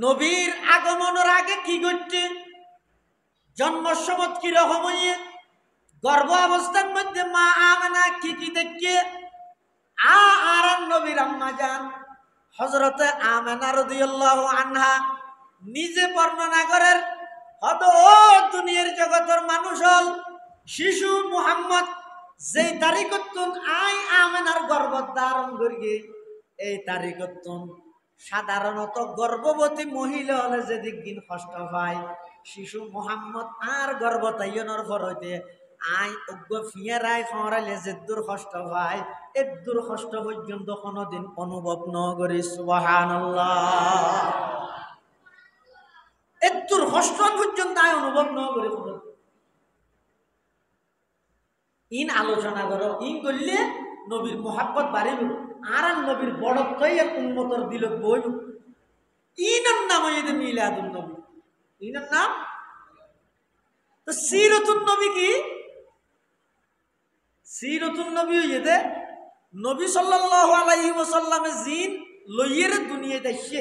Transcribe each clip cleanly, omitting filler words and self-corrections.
নবীর আগমনের আগে কি ঘটছে, জন্মসমত কি রকম হইয়ে, গর্ভ অবস্থার মধ্যে মা আমেনা কি কি দেখে, আর নবীর আম্মা জান হযরতে আমেনা রাদিয়াল্লাহু আনহা নিজে বর্ণনা করেন, হত ও দুনিয়ার জগতের মানুষ হল শিশু মুহাম্মদ যেই তারিখতুন আই আমেনার গর্ভ ধারণ করিয়ে, এই তারিখতুন সাধারণত গর্ভবতী মহিলা হলে যেদিক দিন কষ্ট পায়, শিশু মুহাম্মদ আর গর্ভতায়নের পর হইতে আই অজ্ঞ ফিয়ারাই খরাইলে যে দূর কষ্ট পায়, এর দূর কষ্ট পর্যন্ত কোনোদিন অনুভব ন করি। সুবহানাল্লাহ। এর দূর কষ্ট পর্যন্ত আই অনুভব ন করি। ইন আলোচনা করো, ইন করলে নবীর মোহাব্বত বাড়িব, আর নবীর বড়ত্বই এক উন্মতর দিল বই। ইনার নাম হইতে মিলাদুন নবী, ইনার নাম তো সিরাতুন নবী। কি সিরাতুন নবী হইতে নবী সাল্লাল্লাহু আলাইহি ওয়াসাল্লামের জিন লইয়ের দুনিয়াতে আসছে,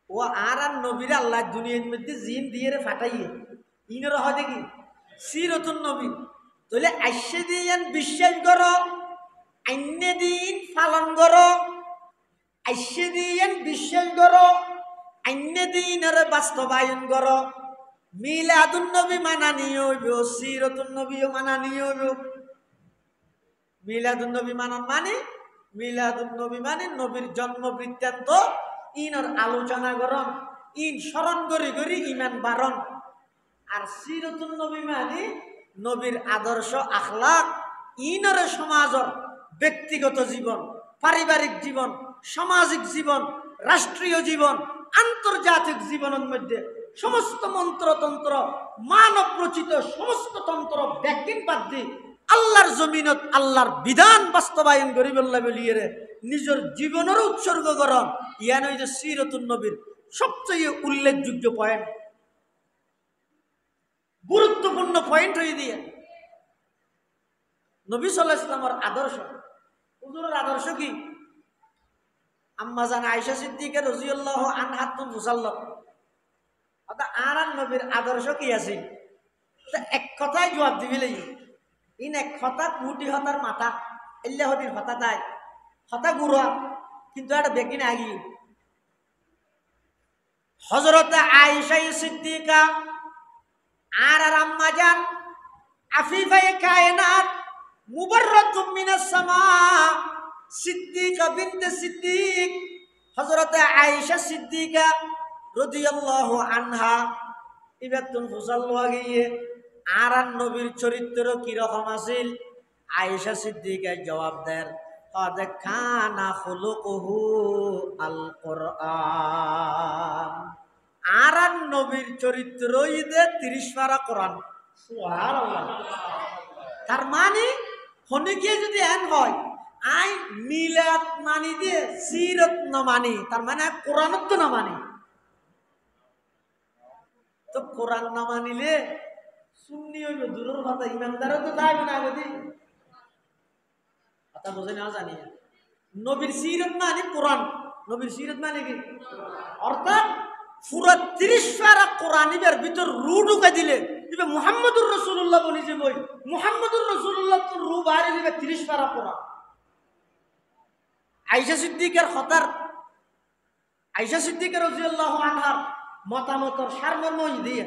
ও আর নবীর আল্লাহ দুনিয়ার মধ্যে জিন দিয়ে ফাটাইয়ে, ইনার হয় দেখি সিরাতুন নবী। তাহলে আইসে দিন বিশ্বাস করো, আইন্য দিন পালন করো, আইসে দিন বিশ্বাস করো, আইন্য দিনের বাস্তবায়ন করো। মিলাদুন নবী মানানি হইব, সিরাতুন নবীও মানানি হইব। মিলাদুন নবী মানান মানে, মিলাদুন নবী মানে নবীর জন্ম বৃত্তান্ত ইনর আলোচনা করন, ইন স্মরণ করি করি ইমান বারণ। আর সিরাতুন নবী মানে নবীর আদর্শ আখলাক, ইনর সমাজর ব্যক্তিগত জীবন, পারিবারিক জীবন, সামাজিক জীবন, রাষ্ট্রীয় জীবন, আন্তর্জাতিক জীবনের মধ্যে সমস্ত মন্ত্রতন্ত্র, মানব রচিত সমস্ত তন্ত্র ব্যাকিং বাদ দিয়ে আল্লাহর জমিনত আল্লাহর বিধান বাস্তবায়ন করিবেল্লা বলিয়ে নিজের জীবনের উৎসর্গ করন। ইয়ান হইছে সিরাতুন নবীর সবচেয়ে উল্লেখযোগ্য পয়েন্ট, গুরুত্বপূর্ণ পয়েন্ট হয়ে দিয়ে নবী সাল্লাল্লাহু আলাইহি ওয়াসাল্লামের আদর্শ। হুজুরের আদর্শ কি? আম্মা জান আয়েশা সিদ্দিকা রাদিয়াল্লাহু আনহা তো মুসাল্লাম, অর্থাৎ আর নবীর আদর্শ কি আছে? এক কথায় জবাব দিবিলেই, ইন এক কথা কুটি হতার মাথা এল্লা হতির হতা তাই হতা গুড়া, কিন্তু একটা বেকিন আগি। হযরতে আয়েশা সিদ্দিকা আর আম্মা জান আফিফায়ে কায়নাত মুবাররাতুম মিনাস সামা সিদ্দিকা বিনতে সিদ্দিক হযরতে আয়েশা সিদ্দিকা রাদিয়াল্লাহু আনহা ইবাতুন ফুসাল্লাহ গিয়ে আর নবীর চরিত্র কি রকম আছিল? আয়েশা সিদ্দিকা জবাব দেন, قد كان خلقه القرآن। আর নবীর চরিত্র ইদে 30 পারা কোরআন। সুবহানাল্লাহ। তার মানে হনিকে যদি এন হয় আই মিলাদ মানি দিয়ে সিরত না মানি, তার মানে কোরআনত না মানি। তো কোরআন না মানিলে সুন্নি হইব দূরের কথা, ইমানদারও তো থাকবে না। যদি কথা বোঝে না জানি, নবীর সিরত মানে কোরআন, নবীর সিরত মানে কি? অর্থাৎ পুরা 30 পারা কোরআনের ভিতর রু ঢুকে দিলে এবার মুহাম্মদুর রাসূলুল্লাহ বলি যে বই মুহাম্মদুর রাসূলুল্লাহ তো রু বাইরে দিবে 30 পারা কোরআন। আয়েশা সিদ্দিকার খতার, আয়েশা সিদ্দিকা রাদিয়াল্লাহু আনহার মতামতর সারমর্ম দিয়ে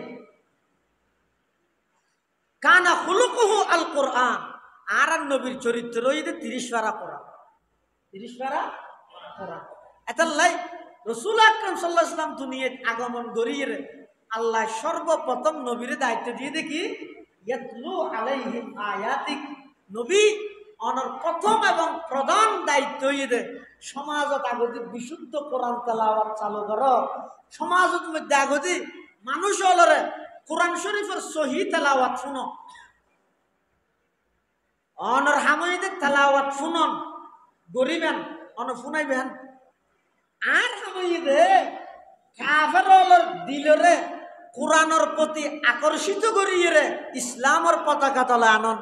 কানা খুলুকুহু আল কোরআন, আর নবীর চরিত্র ইদে 30 পারা কোরআন, 30 পারা কোরআন। এতাল্লাই রাসূল আকরাম সাল্লাল্লাহু আলাইহি ওয়াসাল্লাম দুনিয়াত আগমন করিয়ে আল্লাহ সর্বপ্রথম নবীর দায়িত্ব দিয়ে দেখি ইয়াতলু আলাইহিম আয়াতিক। নবী অনর প্রথম এবং প্রধান দায়িত্ব ইদে সমাজত আগতি বিশুদ্ধ কোরআন তেলাওয়াত চালু করো। সমাজত মধ্যে আগতি মানুষ হলরে কোরআন শরীফের সহি তেলাওয়াত শুনো, অনর হামইদে তেলাওয়াত শুনন গরিবেন অন শুনাইবেন। আর হামইদে কাফের হলর দিলরে কোরআনের প্রতি আকর্ষিত করিয়ে ইসলামের পতাকা তলে আনন।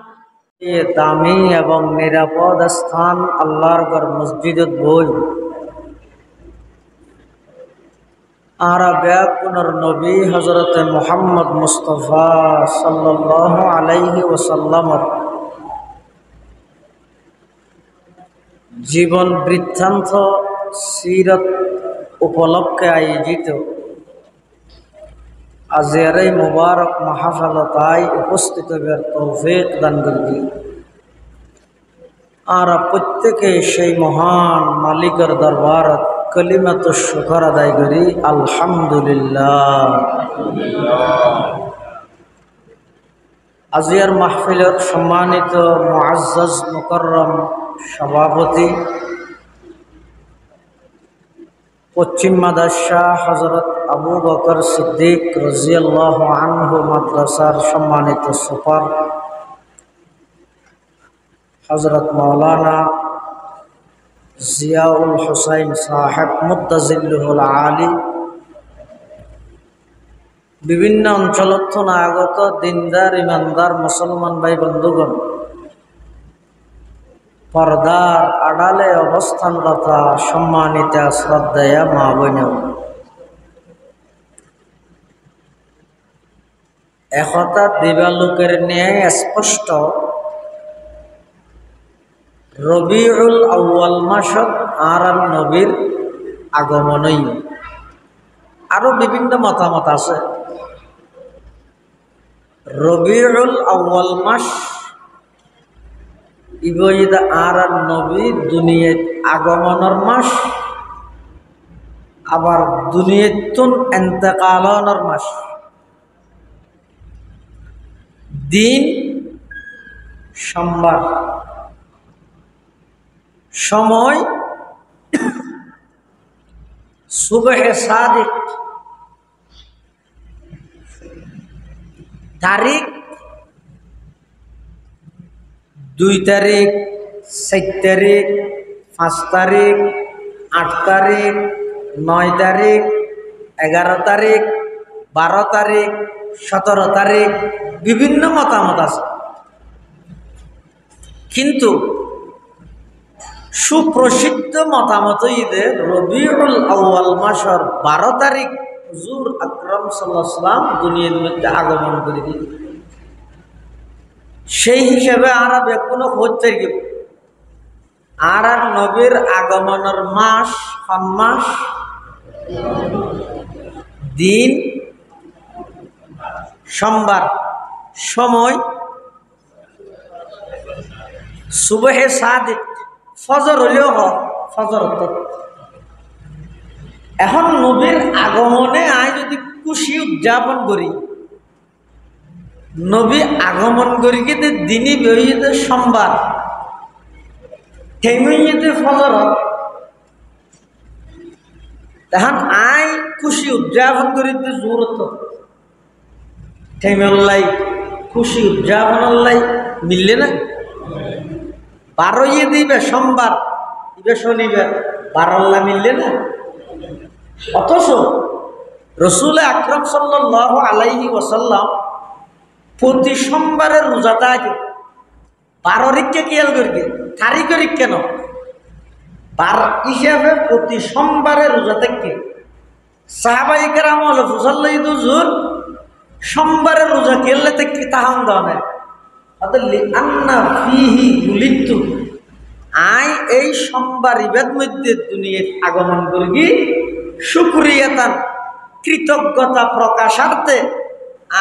দামি এবং নিরাপদ স্থান আল্লাহর ঘর মসজিদত বই আর ব্যাকুণর নবী হজরতে মুহাম্মদ মুস্তফা সাল্লাল্লাহু আলাইহি ওয়াসাল্লামর জীবন বৃত্তান্ত সিরত উপলক্ষে আয়োজিত আজকের এই মুবারক মাহফিলতায় উপস্থিত হওয়ার তৌফিক দান করি। আর প্রত্যেকে সেই মহান মালিকের দরবারত কলিমাত শুকর আদায় করি আলহামদুলিল্লাহ। আজিয়ার মাহফিলের সম্মানিত মুআজ্জাজ মুকররম সভাপতি পশ্চিম মাদ্রাসা হযরত আবু বকর সিদ্দিক রাদিয়াল্লাহু আনহু মাদ্রাসার সম্মানিত সুপার হযরত মাওলানা জিয়াউল হুসাইন সাহেব মুত্তাজিল্লুহুল আলী, বিভিন্ন অঞ্চলত আগত দিনদার ইমানদার মুসলমান ভাই বন্ধুগণ, পর্দার আড়ালে অবস্থানরত সম্মানিত শ্রদ্ধেয় মা বোনেরা, একথা দিবালোকের ন্যায় স্পষ্ট রবিউল আউয়াল মাসত আর নবীর আগমনই। আরো বিভিন্ন মতামত আছে। রবিউল আউয়াল মাস ইবইদা আর নবী দুনিয়াত আগমনের মাস, আবার দুনিয়াতুন ইন্তেকালনের মাস। দিন সোমবার, সময় সুবহে সাদিক, তারিখ 2 তারিখ, 4 তারিখ, 5 তারিখ, 8 তারিখ, 9 তারিখ, 11 তারিখ, 12 তারিখ, 17 তারিখ, বিভিন্ন মতামত আছে। কিন্তু সুপ্রসিদ্ধ মতামত ঈদে রবিউল আউয়াল মাসের 12 তারিখ হুজুর আকরাম সাল্লাল্লাহু আলাইহি ওয়াসাল্লাম দুনিয়ার মধ্যে আগমন করে দিল। সেই হিসাবে আর কোনো হচ্ছে কি আর নবীর আগমনের মাস কোন মাস? দিন সোমবার, সময় সুবহে সাদিক, ফজর হলেও হোক ফজর। এখন নবীর আগমনে আয় যদি খুশি উদযাপন করি, নবী আগমন করি কিন্তু দিনই বেরিয়েছে সোমবার, থেমিয়েছে ফজর, তখন আয় খুশি উদযাপন করিতে জরুরত থেমেল্লাই খুশি উদযাপনল্লাই মিললে না। 12 দিবে সোমবার, দিবে শনিবার, 12 মিললে না। অথচ রসুল আকরাম সাল্লাল্লাহু আলাইহি ওয়াসাল্লাম প্রতি সোমবারে রোজা থাকে। 12 তারিখকে খেয়াল করি, তারিখের কেন 12 হিসাবে প্রতি সোমবারে রোজা থাকে। সাহাবায়ে কেরাম হলো ফুসাল্লাই দুজুর সোমবারে রোজা খেললে থেকে তাহান দানে আদলি আন্না ফিহি উলিতু, আই এই সোমবার ইবাদ মধ্যে দুনিয়ার আগমন করি শুকরিয়াতান কৃতজ্ঞতা প্রকাশার্থে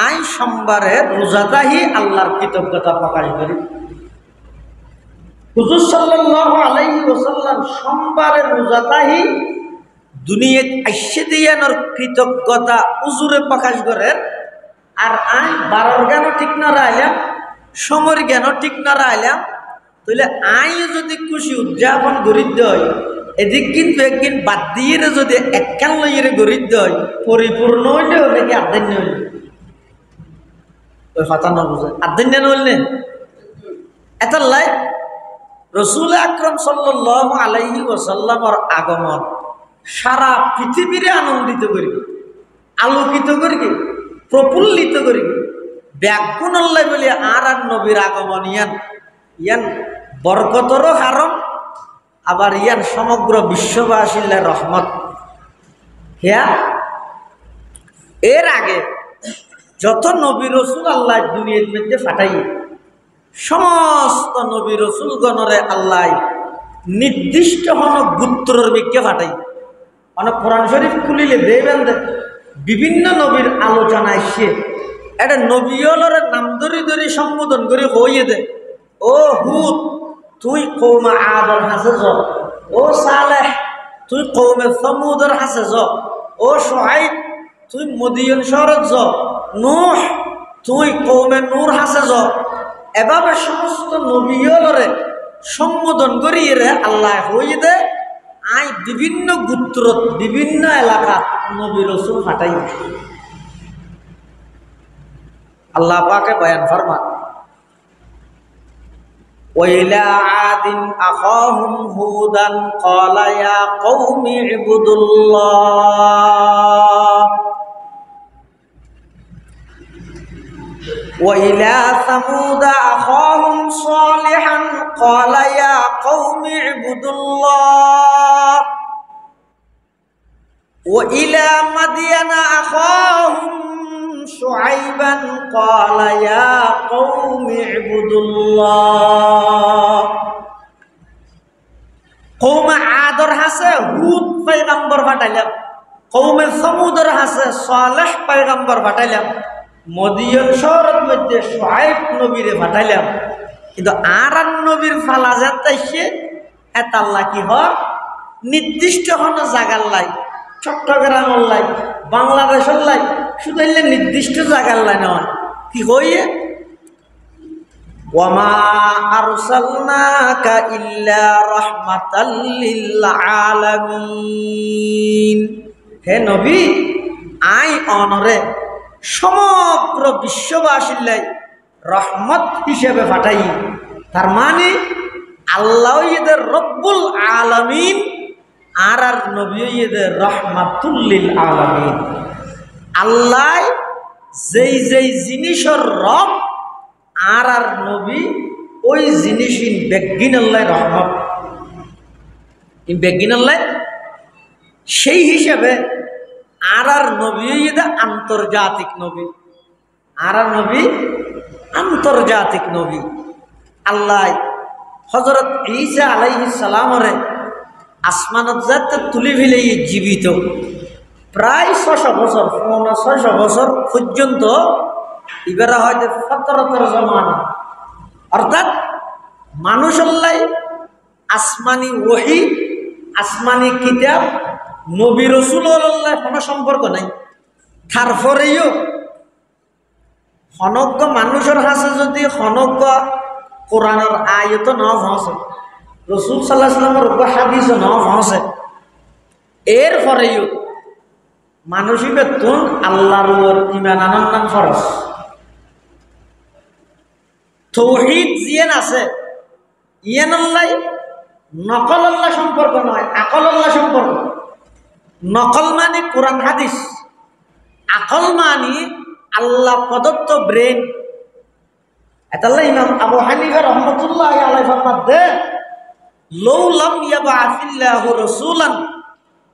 আই সোমবারে রোজাদাহি আল্লাহর কৃতজ্ঞতা প্রকাশ করি। হুজুর সাল্লাল্লাহু আলাইহি ওয়াসাল্লাম সোমবারে রোজাদাহি দুনিয়াত আইসে দিয়ানোর কৃতজ্ঞতা উজুরে প্রকাশ করে। আর আই 12 জ্ঞানও ঠিক না রাইলাম, সময়ের জ্ঞানও ঠিক না রাইলাম, তাহলে আই যদি খুশি উদযাপন গরিদ্দ হয়, এদিক কিন্তু একদিন বাদ দিয়ে যদি একখান লইয়ে গরিদ্দ হয়, পরিপূর্ণ হইলেও নাকি আর্ধেন্য হইলে ওই হতা না বুঝে আর্ধেন্য হইলে এত লাই রসুল আকরাম সাল্লাল্লাহু আলাইহি ওয়াসাল্লামের আগমন সারা পৃথিবীরে আনন্দিত করি, আলোকিত করি, প্রফুল্লিত করি। ব্যাগুণ আল্লাহ বলে আর নবীর আগমন ইয়ান বরকতরও কারণ, আবার ইয়ান সমগ্র বিশ্ববাসীর রহমত। হ্যাঁ এর আগে যত নবী রসুল আল্লাহ দুনিয়ার মধ্যে পাঠাই সমস্ত নবী রসুল গণরে আল্লাহ নির্দিষ্ট হন গোত্রের দিকে পাঠাই। মানে কোরআন শরীফ খুলিলে দেবেন বিভিন্ন নবীর আলোচনায় সে এটা নবীর নাম ধরে ধরে সম্বোধন করে হইয়ে দে, ও হুদ তুই কৌমে আদর হাসে য, ও সালেহ তুই কৌমে সমুদর হাসে য, ও সোহাইব তুই মদিয়ন শহরত য, নূহ তুই কৌমে নূর হাসে য। এভাবে সমস্ত নবীরে সম্বোধন করিয়ে রে আল্লাহ হইয়ে দে আই বিভিন্ন গোত্র বিভিন্ন এলাকা নবী রসুল ফাটাই। আল্লাহ পাকে বয়ান ফরমান, ওয়াইলা আদিন আখাহুম হুদান ক্বালা ইয়া কওমি ইবুদুল্লাহ وإلى ثمود أخاهم صالحا قال يا قوم اعبدوا الله وإلى مدين أخاهم شعيبا قال يا قوم اعبدوا الله قوم عادر হাসে হুদ পয়গম্বর পাঠাইলাম, কওমে সমুদর হাসে সালেহ পয়গম্বর পাঠাইলাম, মদিয়ন শহরের মধ্যে সোহাইব নবীরে পাঠাইলাম। কিন্তু আর নবীর ফালা যাচ্ছে এত আল্লাহ কি হয় নির্দিষ্ট হন জাগার লাই, চট্টগ্রামের লাই, বাংলাদেশের লাই, শুধু নির্দিষ্ট জাগার লাই নয় কি হইয়ে ওয়ামা আরসালনাকা ইল্লা রাহমাতাল লিল আলামিন। হে নবী আই অনরে সমগ্র বিশ্ববাসীর লাই রহমত হিসেবে পাঠাই। তার মানে আল্লাহ এদের রব্বুল আলামিন আর নবী এদের রহমাতুল লিল আলামিন। আল্লাহ যেই যেই জিনিসের রব আর নবী ওই জিনিসই বেগিন আল্লাহ রহমত বেগিন আল্লাহ। সেই হিসাবে আর নবী আন্তর্জাতিক নবী, আর নবী আন্তর্জাতিক নবী। আল্লাহ হযরত ঈসা আলাইহিস সালামরে আসমানত যাতে তুলি ফেলে জীবিত প্রায় 600 বছর 600 বছর পর্যন্ত এবারে হয়তো ফতরতের জমানা, অর্থাৎ মানুষ আল্লাহ আসমানি ওহী আসমানি কিতাব নবী রসুল কোনো সম্পর্ক নাই। তারপরেও হনজ্ঞ মানুষের হাসে যদি হনজ্ঞ কোরআনের আয়ত ন পৌঁছে, রসুল সাল্লাহ সাল্লামের উপর হাদিস ন পৌঁছে, এরপরেও মানুষই বেতন আল্লাহর উপর ঈমান আনার ফরজ। তৌহিদ জিয়ান আছে ইয়ান আল্লাহ নকল আল্লাহ সম্পর্ক নয়, আকল আল্লাহ সম্পর্ক। নকল মানে কোরআন হাদিস, আকল মানে আল্লাহ প্রদত্ত ব্রেন। এতাল্লাহ ইমাম আবু হানিফা রাহমাতুল্লাহি আলাইহি ফরমাতে লাউ লাম ইয়াবআসিল্লাহু রাসূলান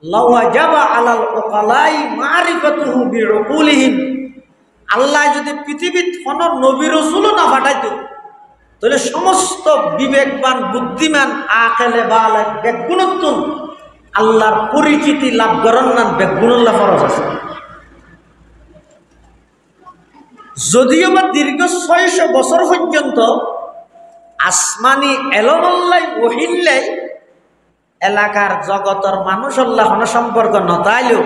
লাওয়াজাবা আলাল উকালাই মারিফাতুহু বিউকুলিহিম। আল্লাহ যদি পৃথিবীত কোনো নবী রাসূলও না পাঠাইতো তাহলে সমস্ত বিবেকবান বুদ্ধিমান আকেলে বালেগ বেগুণত্ব আল্লাহর পরিচিতি লাভ করার নাম বেগুনুল্লাহ ফরজ আছে। যদিও বা দীর্ঘ 600 বছর পর্যন্ত আসমানি এলমল্লাই ওহিল্লাই এলাকার জগতের মানুষ আল্লাহ সম্পর্ক নতাইলেও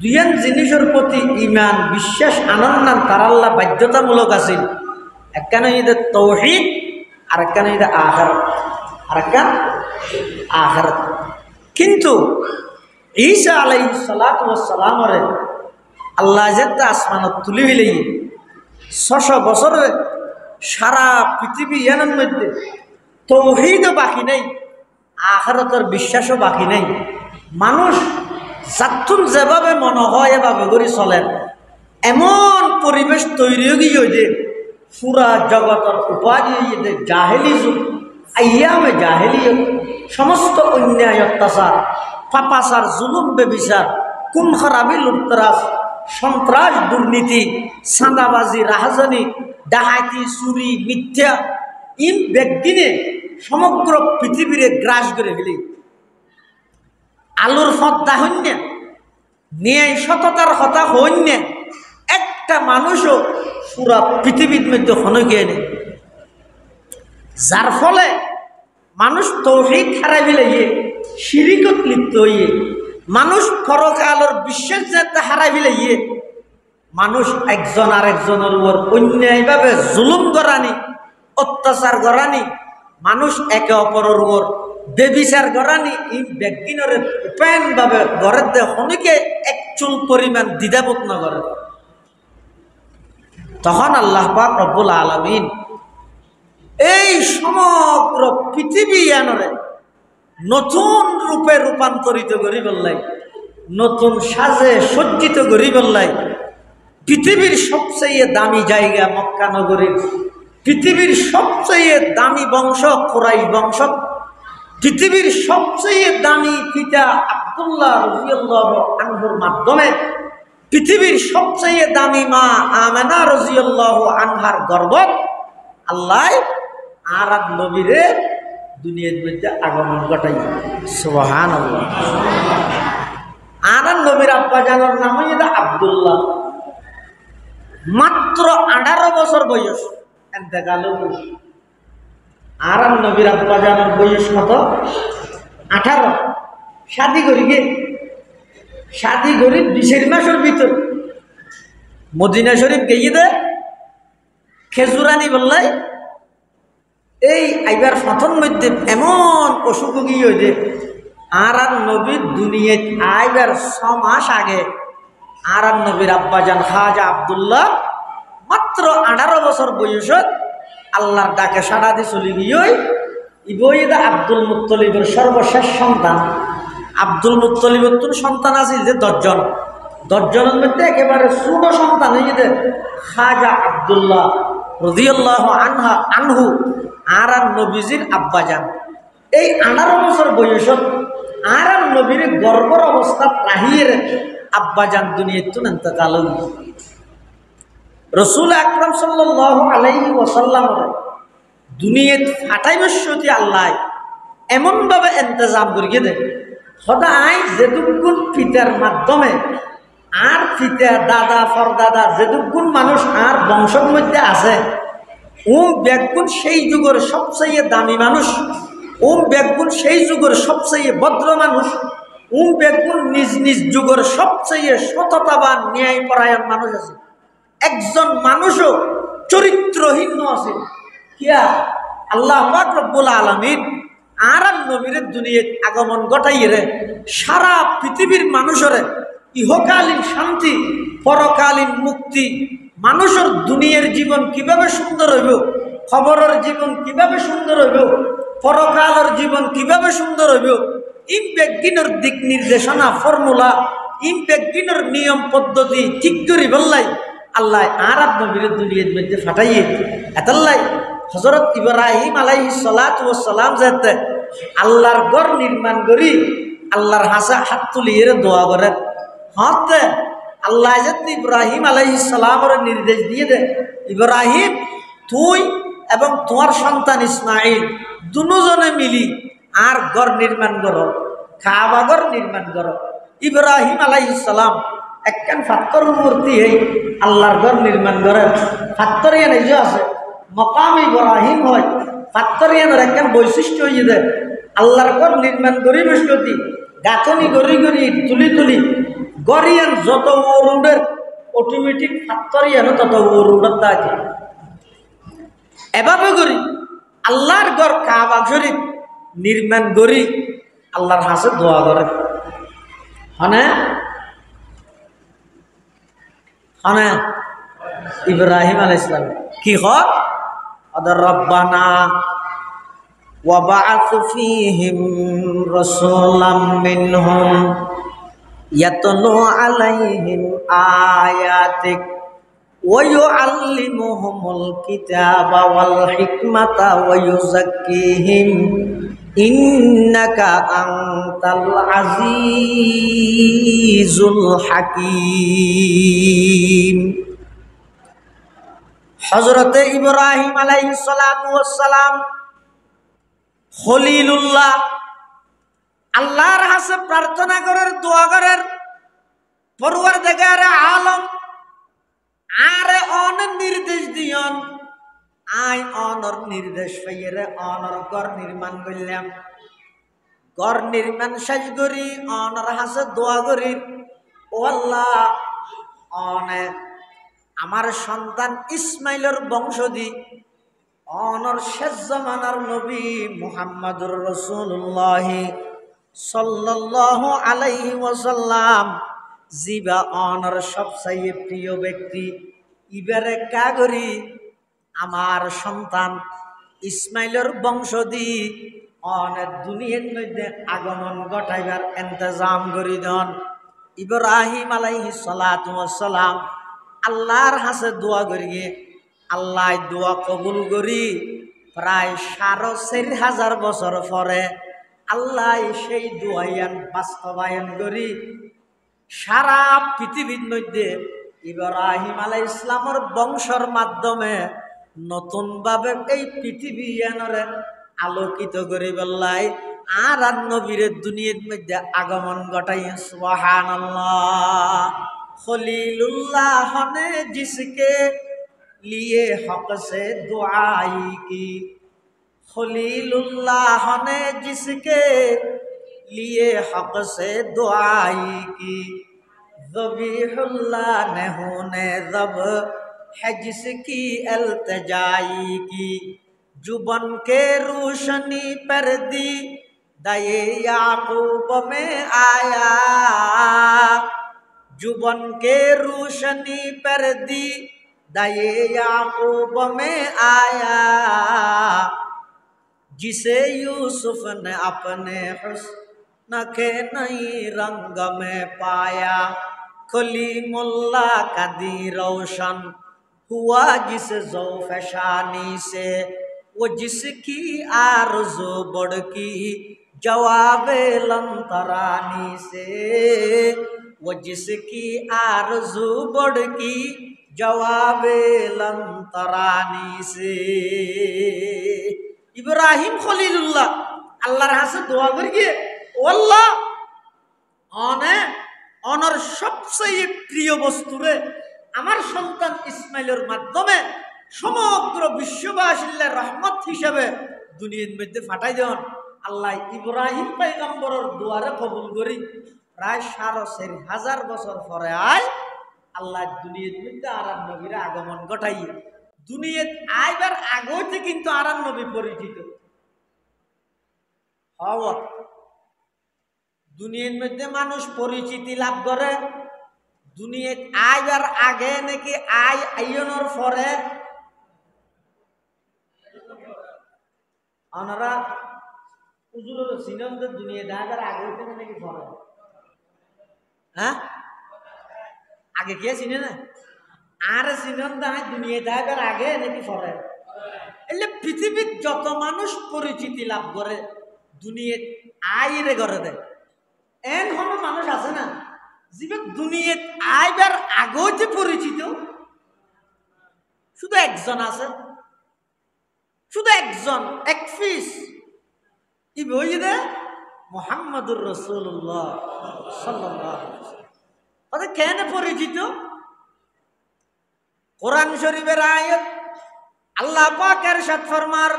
দুইয়ান জিনিসের প্রতি ইমান বিশ্বাস আনন্দ তার আল্লাহ বাধ্যতামূলক আছে। একখানে ঈদের তৌহিদ আর একখানে ঈদের আখিরাত, আর একখান আখিরাত। কিন্তু ঈসা আলাইহিস সালাতু ওয়াস সালামরে আল্লাহ যেতে আসমানত তুলি ফেলে 600 বছরে সারা পৃথিবী এর মধ্যে তৌহিদও বাকি নেই, আখিরাতের বিশ্বাসও বাকি নেই। মানুষ যাতুন যেভাবে মনে হয় এভাবে করে চলেন, এমন পরিবেশ তৈরি হয়ে যে পুরা জগতের উপাধি জাহেলি যুগ, আইয়ামে জাহেলিয়ত, সমস্ত অন্যায় অত্যাচার, পাপাচার, জুলুম, বেবিচার, খুন খারাপি, লুটতরাজ, সন্ত্রাস, দুর্নীতি, চাঁদাবাজি, রাহাজানি, ডাকাতি, চুরি, মিথ্যা ইন ব্যক্তিনে সমগ্র পৃথিবীরে গ্রাস করে ফেলি। আলুর ফদ্দা হইনে, ন্যায় সততার কথা হইনে একটা মানুষও পুরা পৃথিবীর মধ্যে হনকে নেই। যার ফলে মানুষ তৌহিদ হারাই ফেলাইয়ে, শিরিকত লিপ্ত হইয়ে, মানুষ পরকালের বিশ্বাস যাতে হারাই ফেলাইয়ে, মানুষ একজন আরেকজনের উপর অন্যায়ভাবে জুলুম করানি, অত্যাচার করানি, মানুষ একে অপরের উপর বেবিচার করানি, এই ব্যক্তিনের উপায়নভাবে ঘরের দে হনিকে এক চুল পরিমাণ দ্বিধাবোধ না করে। তখন আল্লাহ পাক রব্বুল আলামিন এই সমগ্র পৃথিবী আনরে নতুন রূপে রূপান্তরিত করি বললাই, নতুন সাজে সজ্জিত করি বললাই। পৃথিবীর সবচেয়ে দামি জায়গা মক্কা নগরী, পৃথিবীর সবচেয়ে দামি বংশ কুরাইশ বংশ, পৃথিবীর সবচেয়ে দামি পিতা আব্দুল্লাহ রাদিয়াল্লাহু আনহুর মাধ্যমে পৃথিবীর সবচেয়ে দামি মা আমেনা রাদিয়াল্লাহু আনহার গর্ভত আল্লাহ আর নবীরে দুনিয়ার মধ্যে আগমন ঘটাই। সুবহানাল্লাহ। আর নবীর আব্বা জানার নাম হইছে আব্দুল্লাহ। মাত্র 18 বছর বয়স ইন্তেকাল হল। আর নবীর আব্বা জানার বয়স কত? 18। শাদি করি গে, শাদি করি 20 মাসের ভিতর মদিনা শরীফ গিয়ে দে খেজুরানি বললাই। এই আইবার ফাথন মধ্যে এমন অসুখ গিয়ে যে আর নবীর দুনিয়ায় আইবার 6 মাস আগে আর নবীর আব্বাজান খাজা আব্দুল্লাহ মাত্র 18 বছর বয়সত আল্লাহর ডাকে সাড়া দিয়ে চলে গিয়ে ইবইদা আব্দুল মুত্তলিবের সর্বশেষ সন্তান। আব্দুল মুত্তলিবের তো সন্তান আছে যে 10 জন, 10 জনের মধ্যে একেবারে ছোট সন্তান হয়ে খাজা আব্দুল্লাহ রাদিয়াল্লাহু আনহু আর নবীজির আব্বাজান। এই 18 বছর বয়সত আর নবীর গর্ভর অবস্থা রাহিয়ে আব্বাজান দুনিয়ার তো ইন্তেকাল হল। রসুল আকরাম সাল্লাল্লাহু আলাইহি ওয়াসাল্লাম দুনিয়াত ফাটাইবস্যতি আল্লাহ এমনভাবে ইন্তজাম করিয়ে দেয় সদাই যেটুকুন পিতার মাধ্যমে আর পিতা দাদা পরদাদা যেটুকুন মানুষ আর বংশের মধ্যে আছে ব্যাগুণ সেই যুগের সবচেয়ে দামি মানুষ, ব্যাগুণ সেই যুগের সবচেয়ে ভদ্র মানুষ, ব্যাগুণ নিজ নিজ যুগের সবচেয়ে সততাবান ন্যায়পরায়ণ মানুষ আছে। একজন মানুষও চরিত্রহীন আছে কিয়া আল্লাহ পাক রব্বুল আলামিন আর নবীর দুনিয়ায় আগমন ঘটাইয়ে সারা পৃথিবীর মানুষের ইহকালীন শান্তি, পরকালীন মুক্তি, মানুষের দুনিয়ার জীবন কিভাবে সুন্দর হইব, খবরের জীবন কিভাবে সুন্দর হইব, পরকালের জীবন কিভাবে সুন্দর হইব, ইমপ্যাক্টিনের দিক নির্দেশনা ফর্মুলা, ইমপ্যাক্টিনের নিয়ম পদ্ধতি ঠিক করি বললাই আল্লাহ আর নবীর দুনিয়ার মধ্যে ফাটাইয়ে এতাল্লাই হযরত ইব্রাহিম আলাইহিস সালাতু ওয়াস সালাম যেতে আল্লাহর ঘর নির্মাণ করি আল্লাহর হাসা হাত তুলিয়ে দোয়া করেন। হতে আল্লাহ যেতে ইব্রাহিম আলাইহিস সালামের নির্দেশ দিয়ে দে ইব্রাহিম তুই এবং তোমার সন্তান ইসমাইল দুজনে মিলি আর ঘর নির্মাণ করো, কাবা ঘর নির্মাণ করো। ইব্রাহিম আলাইহিস সালাম একখান পাথরের মূর্তি এই আল্লাহর ঘর নির্মাণ করেন। পাথরিয়ান এই যে আছে মকাম ইব্রাহিম হয়, পাথরিয়ানের একখান বৈশিষ্ট্য হয়ে যায় আল্লাহর ঘর নির্মাণ করি বসতি গাঁথনি গড়ি গড়ি তুলি তুলি গড়িয়ান যত ওরুডের অটোমেটিক পাথরিয়ানও তত ওরুডের থাকে। এভাবে করি আল্লাহর ঘর কাবা শরীফ নির্মাণ করি আল্লাহর হাসে দোয়া করে। হ্যাঁ হ্যাঁ ইব্রাহিম আলাইহিস সালাম কি হয় আদার রব্বানা ওয়া বা'আথ ফীহিম রাসূলাম মিনহুম ইয়াতলু আলাইহিম আয়াতিক ওয়া ইউআল্লিমুহুমুল কিতাবা ওয়াল হিকমাতা ওয়া ইউযাক্কিহিম ইন্নাকা আনতাল আজিজুল হাকীম। হযরতে ইব্রাহিম আলাইহিস সালাতু ওয়াস সালাম খলিলুল্লাহ, আল্লাহর কাছে প্রার্থনা করার, দোয়া করার, পরওয়ারদিগারে আলম আরে অনের নির্দেশ দিয়ন, আই অনর নির্দেশ পাইরে অনর ঘর নির্মাণ করলাম। ঘর নির্মাণ শেষ করি অনর হাসে দোয়া করি, ও আল্লাহ অনে আমার সন্তান ইসমাইলের বংশ দি অনর শেষ জামানার নবী মুহাম্মদুর রাসূলুল্লাহ সাল্লাল্লাহু আলাইহি ওয়াসাল্লাম জিবা অনর সবচেয়ে প্রিয় ব্যক্তি, ইবারে কাগরি আমার সন্তান ইসমাইলের বংশ দি অনেক দুনিয়ার মধ্যে আগমন ঘটাইবার ইন্তজাম করি দেন। ইব্রাহিম আলাইহিস সালাতু ওয়াস সালাম আল্লাহর কাছে দোয়া করিয়ে আল্লাহ দোয়া কবুল করি প্রায় ৪,৫০০ বছর পরে আল্লাহ সেই দোয়াইয়ান বাস্তবায়ন করি সারা পৃথিবীর মধ্যে ইব্রাহিম আলাইহিস ইসলামের বংশের মাধ্যমে নতুনভাবে এই পৃথিবী এনরে আলোকিত করে বেল্লাই আর নবীরের দুনিয়ার মধ্যে আগমন ঘটাই। সুবহানাল্লাহ। খলিলুল্লাহ হনে জিসকে लिए हक से दुआई की, खलीलुल्लाह ने जिसके लिए हक से दुआई की, ज़बीहुल्लाह ने होने ज़ब है जिसकी अल्तजाई की, जुबन के रोशनी पर दी दये याकूब में आया, जुबन के रोशनी पर दी दाये याकूब में आया, जिसे यूसुफ ने अपने हुस्न के नई रंग में पाया, कलीमुल्लाह का दी रोशन हुआ जिस ज़ौफ़शानी से, वो जिसकी आरज़ू बढ़ की जवाबे लंतरानी से, वो जिसकी आरज़ू बढ़ की जवाबे लंतरानी से। इब्राहिम खलीलुल्लाह আল্লাহর কাছে দোয়া করি গিয়ে, ও আল্লাহ অনর সবচেয়ে প্রিয় বস্তুরে আমার সন্তান ইসমাইলের মাধ্যমে সমগ্র বিশ্ববাসীর রহমত হিসেবে দুনিয়ার মধ্যে ফাটাই দেন। আল্লাহ ইব্রাহিম পয়গম্বরের দোয়ারে কবুল করি প্রায় ৪,৫০০ বছর পরে আয় আল্লাহ দুনিয়ার মধ্যে আরাম নবীর আগমন ঘটাইয়ে দুনিয়াত আইবার আগতে কিন্তু আরাম নবী পরিচিত হওয়া। দুনিয়ার মধ্যে মানুষ পরিচিতি লাভ করে দুনিয়াত আইবার আগে নাকি আইয়নের পরে? ওনারা হুজুর সিনন্দের দুনিয়াতে আইবার আগে হইতে নাকি পরে? হ্যাঁ, আগে কে চিনে না? আর চিনন দাঁড়ায় দুনিয়া দেখার আগে নাকি পরে? এলে পৃথিবীর যত মানুষ পরিচিতি লাভ করে দুনিয়াত আইরে করে দেয়, এন কোনো মানুষ আছে না যে দুনিয়াত আইবার আগেও যে পরিচিত? শুধু একজন আছে, শুধু একজন, এক পিস। ই বই দে মুহাম্মদুর রাসূলুল্লাহ সাল্লাল্লাহু আলাইহি ওয়াসাল্লাম। কেন পরিচিত? কোরআন শরীফের আয়াত আল্লাহ পাক ইরশাদ ফরমার,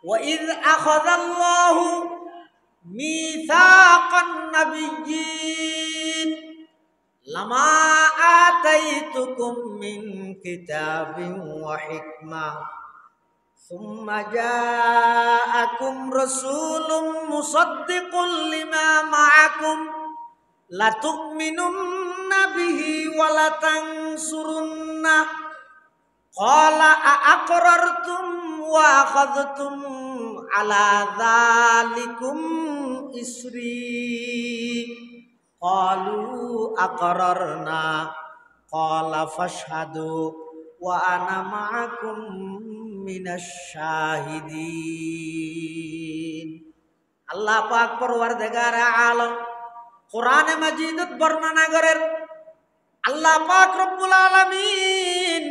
ওয়াইয আখাযাল্লাহু মিসাকান নাবিয়্যিন লামা আতাইতুকুম মিন কিতাবিন ওয়া হিকমা সুম্মা জাআকুম রাসূলুম মুসাদ্দিকুল লিমা মাআকুম লাতুমিনুন্না বিহি ওয়া লাতানসুরুন্না ক্বালা আআকরারতুম ওয়া আখাযতুম আলা যালিকুম ইসরি ক্বালু আকরারনা ক্বালা ফাশহাদু ওয়া আনা মাআকুম মিনাশ শাহিদিন। আল্লাহ পাক পরওয়ারদিগার আলম কোরআনে মাজিদত বর্ণনা করেন আল্লাহ পাক রব্বুল আলামিন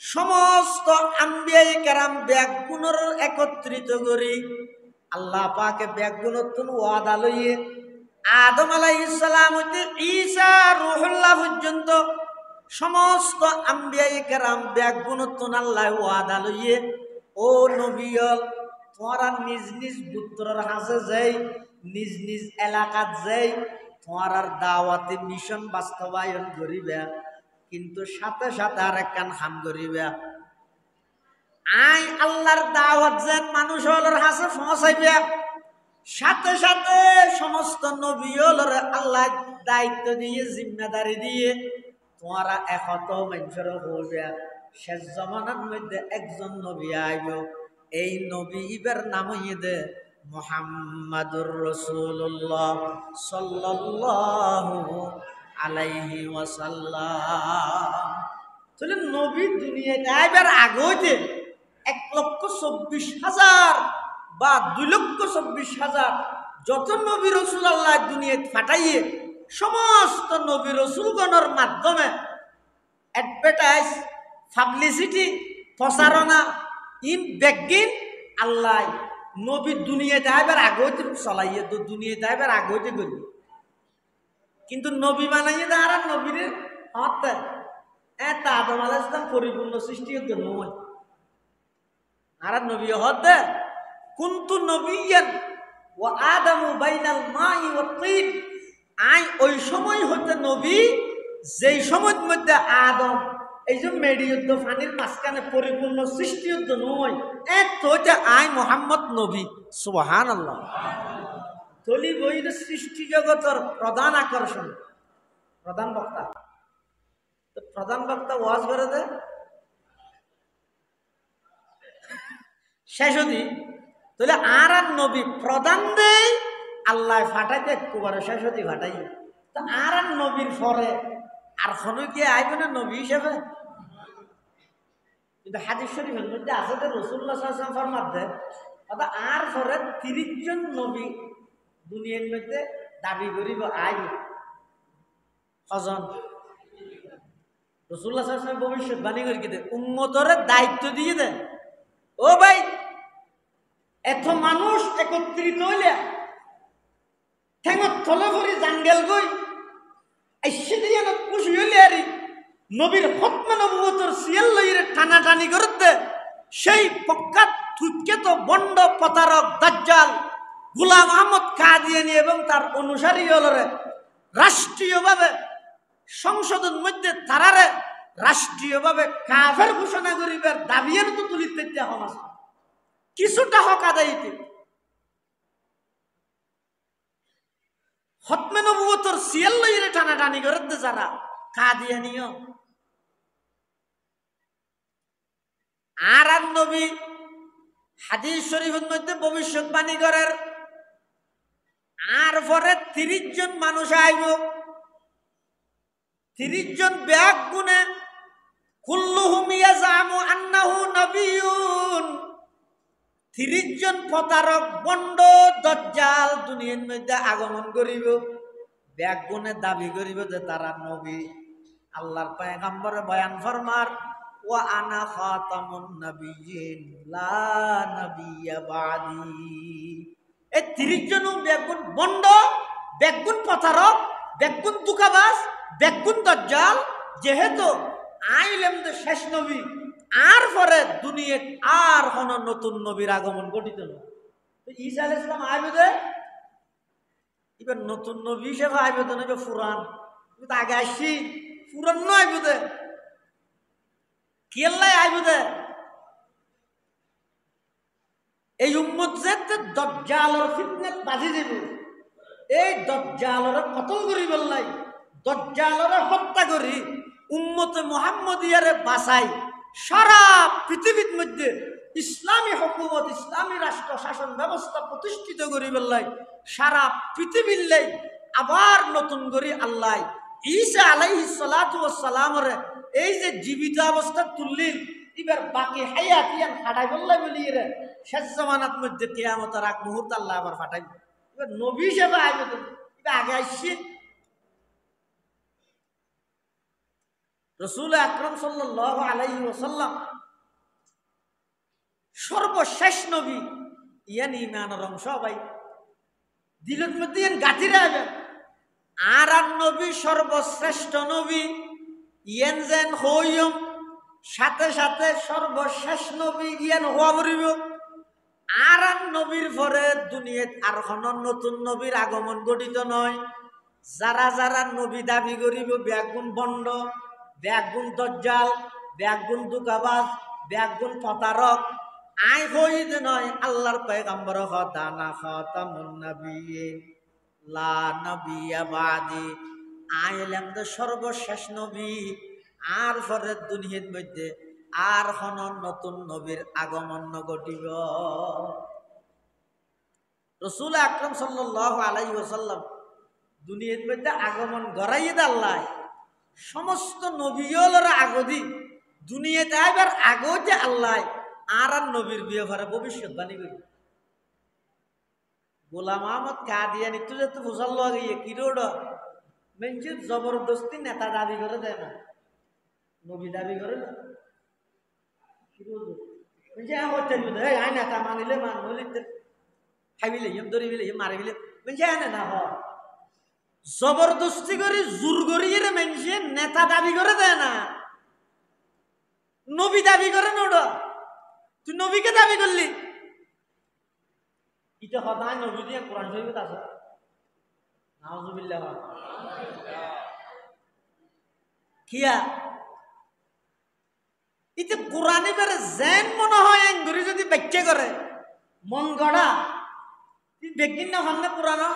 সমস্ত আম্বিয়ায়ে কেরাম ব্যাগগুণর একত্রিত করি আল্লাহ পাকে ব্যাগগুণতুন ওয়াদা লইয়ে আদম আলাইহিস সালাম হইতে ঈসা রূহুল্লাহ পর্যন্ত সমস্ত আম্বিয়ায়ে কেরাম ব্যাগগুণতুন আল্লাহ ওয়াদা লইয়ে ও নবীল তোমরা নিজ নিজ গোত্রের হাসে যাই নিজ নিজ এলাকাত যাই তোমার দাওয়াতে মিশন বাস্তবায়ন করিবা কিন্তু সাথে সাথে আর একখান হাম করিবা আই আল্লাহর দাওয়াত যেন মানুষ হলর হাসে পৌঁছাইবা সাথে সাথে সমস্ত নবী হলর আল্লাহ দায়িত্ব দিয়ে জিম্মেদারি দিয়ে তোমরা একত মানুষের হইবা শেষ জমানার মধ্যে একজন নবী আইব এই নবী ইবের নাম হইয়ে মুহাম্মাদুর রাসূলুল্লাহ সাল্লাল্লাহু আলাইহি ওয়াসাল্লাম তাহলে নবী দুনিয়ায় আইবার আগে হইতে 1,24,000 বা 2,24,000 যত নবী রাসূল আল্লাহ দুনিয়ায় পাঠাইয়ে সমস্ত নবী রাসূলগণের মাধ্যমে অ্যাডভার্টাইজ পাবলিসিটি প্রচারণা ইন বেগিন আল্লাহ নবী দুনিয়াতে আইবার আগে হইতে চলাইয়ে তো দুনিয়াতে আইবার আগে হইতে করি কিন্তু নবী বানাইয়ে দে আর নবীর হতে এটা আদম আলাইহিস সালাম পরিপূর্ণ সৃষ্টি হতে নয় আর নবী হতে কুনতু নবিয়ান ওয়া আদামু বাইনাল মাই ওয়া তিন আই ওই সময় হতে নবী যেই সময়ের মধ্যে আদম এই যে মেডিয়ুদ্ধ পানির মাঝখানে পরিপূর্ণ সৃষ্টিযুদ্ধ নয় এত হইতে আই মোহাম্মদ নবী সুবহানাল্লাহ তলি বইর সৃষ্টি জগতের প্রধান আকর্ষণ প্রধান বক্তা ওয়াজ করে দে শেষ হদি তাহলে আর নবী প্রধান দেই আল্লাহ ফাটাইতে একবারে শেষ হদি ফাটাই তো আর নবীর পরে আর কোনো কি আইব না নবী হিসেবে কিন্তু হাদিস শরীফের মধ্যে আছে যে রাসূলুল্লাহ সাল্লাল্লাহু আলাইহি ওয়াসাল্লাম ফরমাতে অর্থাৎ আর পরে 30 জন নবী দুনিয়ার মধ্যে দাবি করিব আইব কজন রাসূলুল্লাহ সাল্লাল্লাহু আলাইহি ওয়াসাল্লাম ভবিষ্যৎবাণী করে দে উম্মতরে দায়িত্ব দিয়ে দে ও ভাই এত মানুষ একত্রিত হইলে ঠেঙত থলে ভরি জাঙ্গেল গই আইসে দিয়ে না খুশি হইলে আরি নবীর খতমে নবুয়তের সিয়াল লইরে টানাটানি করতে সেই পক্কাত থুইকে তো বন্ড প্রতারক দাজ্জাল গোলাম আহমদ কাদিয়ানী এবং তার অনুসারী হলরে রাষ্ট্রীয়ভাবে সংসদের মধ্যে তারারে রাষ্ট্রীয়ভাবে কাফের ঘোষণা করিবার দাবিয়ের তো তুলিতে এখন আছে কিছুটা হক আদায়িতে খতমে নবুয়তের সিয়াল লইরে টানাটানি করতে যারা কাদিয়ানীও আর নবী হাদিস শরীফের মধ্যে ভবিষ্যৎবাণী করেন আর পরে 30 জন মানুষ আইব 30 জন ব্যাগ গুনে কুল্লুহুম ইয়াজামু আন্নাহু নবিয়্যুন 30 জন প্রতারক বন্ড দাজ্জাল দুনিয়ার মধ্যে আগমন করিব ব্যাগ গুনে দাবি করিব যে তারা নবী আল্লাহর পয়গম্বরে বয়ান ফরমার ওয়া আনা খাতামুন নাবিয়্যিন লা নাবিয়্যা বাদি এই 30 জন বেগুন বন্ড বেগুন প্রতারক বেগুন দুকাবাজ বেগুন দাজ্জাল যেহেতু আইলেম দে শেষ নবী আর পরে দুনিয়াত আর কোন নতুন নবীর আগমন ঘটিত না তো ঈসা আলাইহিস সালাম আইবে এবার নতুন নবী হিসেবে আইবে তো নাকি পুরান কিন্তু আগে আসি পুরান নয় বুঝে কেল্লাই আইবুদে এই উম্মত যে দাজ্জালের ফিতনাত বাজি দিব এই দাজ্জালের কতল করি বললাই দাজ্জালের হত্যা করি উম্মতে মুহাম্মদিয়ারে বাঁচাই সারা পৃথিবীর মধ্যে ইসলামী হুকুমত ইসলামী রাষ্ট্র শাসন ব্যবস্থা প্রতিষ্ঠিত করি বললাই সারা পৃথিবীর লাই আবার নতুন করি আল্লাহ ঈসা আলাইহিস সালাতু ওয়াস সালামের এই যে জীবিত অবস্থা তুললেন এবার বাকি হায়াত ইয়ান ফাটাই বললে বলি রে শেষ জমানার মধ্যে কিয়ামতের আগ মুহূর্ত আল্লাহ আবার ফাটাই এবার নবী হিসেবে আইবে তো এটা আগে আসছে রাসূল আকরাম সাল্লাল্লাহু আলাইহি ওয়াসাল্লাম সর্বশেষ নবী ইয়ান ঈমানের অংশ ভাই দিলের মধ্যে ইয়ান গাঁথি রাখবেন আর নবী সর্বশ্রেষ্ঠ নবী ইয়ান যেন হইম সাথে সাথে সর্বশেষ নবী ইয়ান হওয়া পড়িব আর নবীর পরে দুনিয়াত আর কোন নতুন নবীর আগমন ঘটিত নয় যারা যারা নবী দাবি করিব ব্যাগুন বন্ড ব্যাগুন দজ্জাল ব্যাগুন দুকাবাজ ব্যাগুন প্রতারক আই হইদ নয় আল্লাহর পয়গম্বর খতানা খাতামুন নবিয়্যিন লা নবিয়্যা বাদি আইলাম তো সর্বশেষ নবী আর পরে দুনিয়ার মধ্যে আর কোন নতুন নবীর আগমন ঘটিব রাসূল আকরাম সাল্লাল্লাহু আলাইহি ওয়াসাল্লাম দুনিয়ার মধ্যে আগমন গড়াইয়ে আল্লাহ সমস্ত নবীগুলোর আগদি দুনিয়াতে আইবার আগতে আল্লাহ আর নবীর ব্যাপারে ভবিষ্যৎবাণী করি গোলাম আহমদ কাদিয়ানি তুই তো বুঝাল লাগে কি রোড মেনজিত জবরদস্তি নেতা দাবি করে দেয় না নবী দাবি করে না কি রোড মেনজি হচ্ছে এই আই নেতা মানিলে মান নলিতে খাইবিলে ইম দরিবিলে ইম মারিবিলে মেনজি আনে না হ জবরদস্তি করে জোর করিয়ে মেনজি নেতা দাবি করে দেয় না নবী দাবি করে নোড তুই নবীকে দাবি করলি এটা সদায় নবী দিয়ে কোরআন শরীফত আছে নাউজুবিল্লাহ কিয়া এটা কোরআনে বেরে যেন মনে হয় এঙ্গুরি যদি ব্যাখ্যা করে মন গড়া তুই বেগিন না হন না পুরানো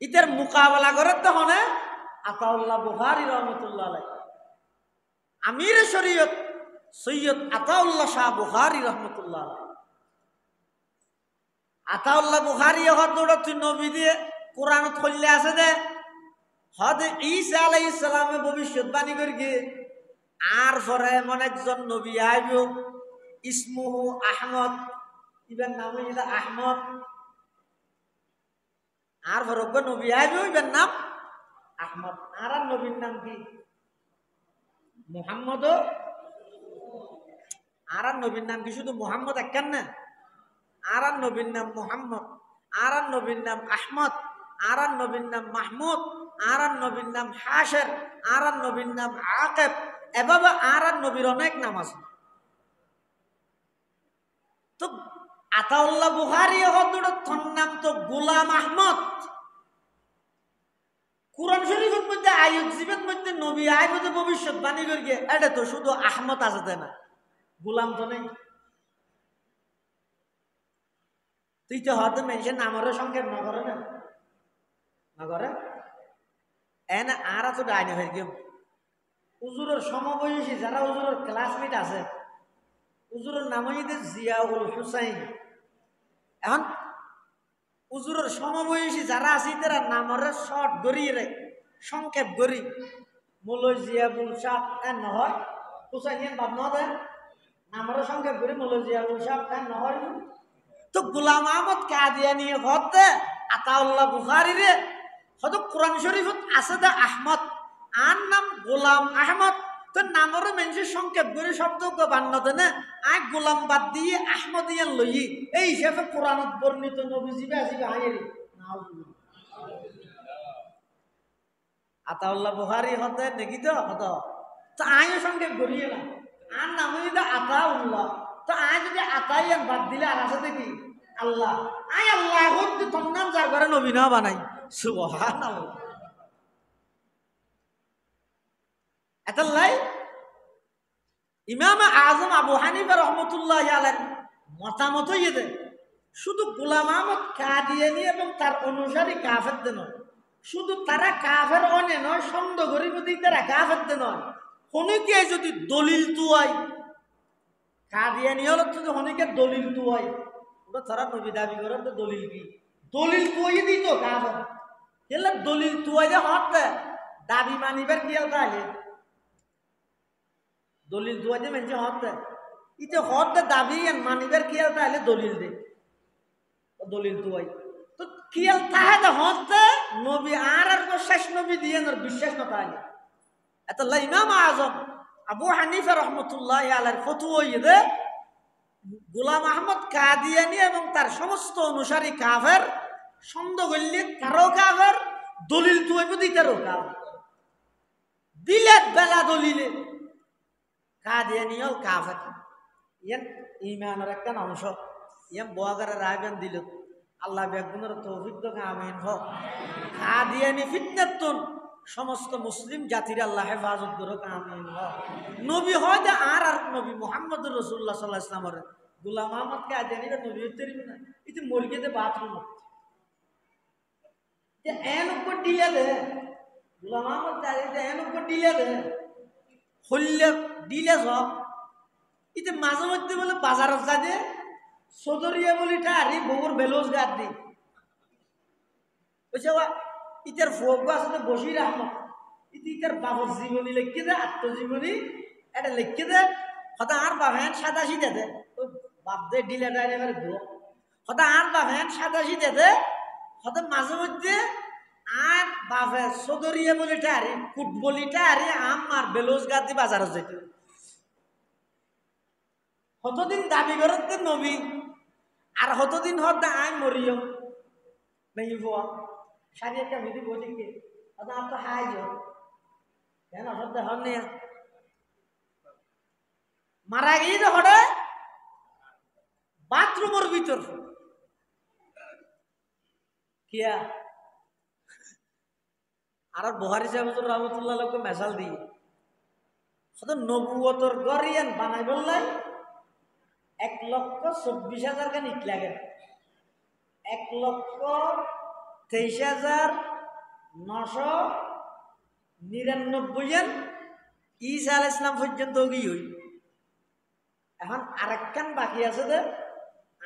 ইতার মোকাবেলা করে তো হনে আতাউল্লাহ বুখারী রহমাতুল্লাহ আলাইহি আমির শরীয়ত সৈয়দ আতাউল্লাহ শাহ বুখারী রহমাতুল্লাহ আলাইহি আতাউল্লাহ বুখারী হদুর তুই নবী দিয়ে কোরআনত খল্লে আছে দে হদ ঈসা আলাইহিস সালামে ভবিষ্যৎবাণী করি আর পরে এমন একজন নবী আইব ইসমুহু আহমদ ইবেন নাম হইল আহমদ আর পরে নবী আইব ইবেন নাম আহমদ আর নবীর নাম কি মুহাম্মদ আর নবীর নাম কি শুধু মুহাম্মদ একখান না আর নবীর নাম মুহাম্মদ আর নবীর নাম আহমদ আর নবীর নাম মাহমুদ আর নবীর নাম হাশের আর নবীর নাম আকেব এভাবে আর নবীর অনেক নাম আছে তো আতাউল্লাহ বুখারী হদুর নাম তো গোলাম আহমদ কুরআন শরীফের মধ্যে আয়াত জীবের মধ্যে নবী আইবতে ভবিষ্যৎবাণী করিয়ে এটা তো শুধু আহমদ আছে না গোলাম তো নেই তুই তো হয়তো মেনশন নামের সংক্ষেপ না করে না করে এনে আর তো ডাইনে হয়ে গেম হুজুরের সমবয়সী যারা হুজুরের ক্লাসমেট আছে হুজুরের নাম হইতে জিয়াউল হুসাইন এখন হুজুরের সমবয়সী যারা আছে তারা নামের শর্ট গড়িয়ে রে সংক্ষেপ গড়ি মৌলভী জিয়াউল শাহ এন নহয় হুসাইন বাদ ন দেয় নামের সংক্ষেপ গড়ি মৌলভী জিয়াউল শাহ এন নহয় তো গোলাম আহমদ কাদিয়ানি হতে আতাউল্লাহ বুখারী রে হয়তো কোরআন শরীফত আছে দে আহমদ আর নাম গোলাম আহমদ তো নামের মানুষের সংক্ষেপ করে শব্দ বান্নতে না আই গোলাম বাদ দিয়ে আহমদ ইয়ান লই এই হিসাবে কোরআনত বর্ণিত নবী জিবে আসিবে আইরি আতাউল্লাহ বুখারী হতে দেখি তো হতো তো আইও সংক্ষেপ করিয়ে না আর নাম হইতে আতাউল্লাহ তো আই যদি আতাইয়ান বাদ দিলে আর আছে দেখি আল্লাহ আই আল্লাহ হতে তোর নাম যার ঘরে নবী না বানাই সুবহানাল্লাহ এতাল্লাই ইমাম আজম আবু হানিফা রহমতুল্লাহ আলাইহি মতামত হইয়ে শুধু গোলাম আহমদ কাদিয়ানী এবং তার অনুসারী কাফের নয় শুধু তারা কাফের অনে নয় সন্দেহ করিব দিই তারা কাফের নয় হনিকে যদি দলিল তুয়াই কাদিয়ানী হল যদি হনিকে দলিল তুয়াই ওটা তারা নবী দাবি করে তো দলিল কি দলিল তুয়াই দিত কাফের এলে দলিল তুয়াই যে হতে দাবি মানিবার কি তাহলে দলিল দুয়া দিয়ে মেনছে হদ দেয় ইতে হদ দে দাবি মানিবার খেয়াল তাহলে দলিল দে দলিল দুয়াই তো খেয়াল তাহে দে হদ দে নবী আর শেষ নবী দিয়ে বিশ্বাস না তাহলে এত ইমাম আজম আবু হানিফা রহমতুল্লাহ আলাইহির ফতোয়া দে গোলাম আহমদ কাদিয়ানী এবং তার সমস্ত অনুসারী কাফের সন্দেহ করলে তারও কাফের দলিল তুইব দিতারও কাফের দিলে বেলা দলিলে কাদিয়ানী হল কাফের ইয়ান ইমানের একটা অংশ ইয়ান বয়াগারে রায়গান দিল আল্লাহ বেগুনের তৌফিক তো আমিন হোক কাদিয়ানী ফিতনাতুন সমস্ত মুসলিম জাতির আল্লাহ হেফাজত করুক আমিন হোক নবী হয় যে আর নবী মুহাম্মদুর রাসূলুল্লাহ সাল্লাল্লাহু আলাইহি ওয়াসাল্লামের গোলাম আহমদ কাদিয়ানী নবী হতে না ইতি মুরগিতে বাথরুম যে এন উপর ডিলে দে গোলাম আহমদ কাদিয়ানী এন উপর ডিলে দে হল্লে ডিলে সব ইতে মাঝে মধ্যে বলে বাজারত যা দে সদরিয়া বলিটা আরে বউর বেলোজ গাদ দি বুঝছে ইতার ফোক আছে বসির আহমদ ইতি ইতার বাবর জীবনী লিখে দে আত্মজীবনী এটা লিখে দে হয়তো আর বাভেন সাদা সিদে দে বাপ দে ডিলে ডাইরে দো হয়তো আর বাভেন সাদা সিদে দে হয়তো মাঝে মধ্যে আর বাপে সদরিয়া বলিটা আরে কুট বলিটা আরে আমার বেলোজ গাদ দি বাজারত যেতে কতদিন দাবি করতে নবী আর কতদিন হদ আই মরিয়ম নাই বুয়া সারি একটা ভিডি বলি কে আদা আপ তো হাই যো কেন হদ হনে মারা গিয়ে যে হড়ে বাথরুমের ভিতর কিয়া আর বুখারী সাহেব রহমাতুল্লাহ আলাইহি মেসাল দিয়ে শুধু নবুয়তর গরিয়ান বানাই বললাই 1,24,000 খান ইট লাগে 1,23,999 ঈসা আলাইহিস সালাম পর্যন্ত গিয়ে হই এখন আরেকখান বাকি আছে দে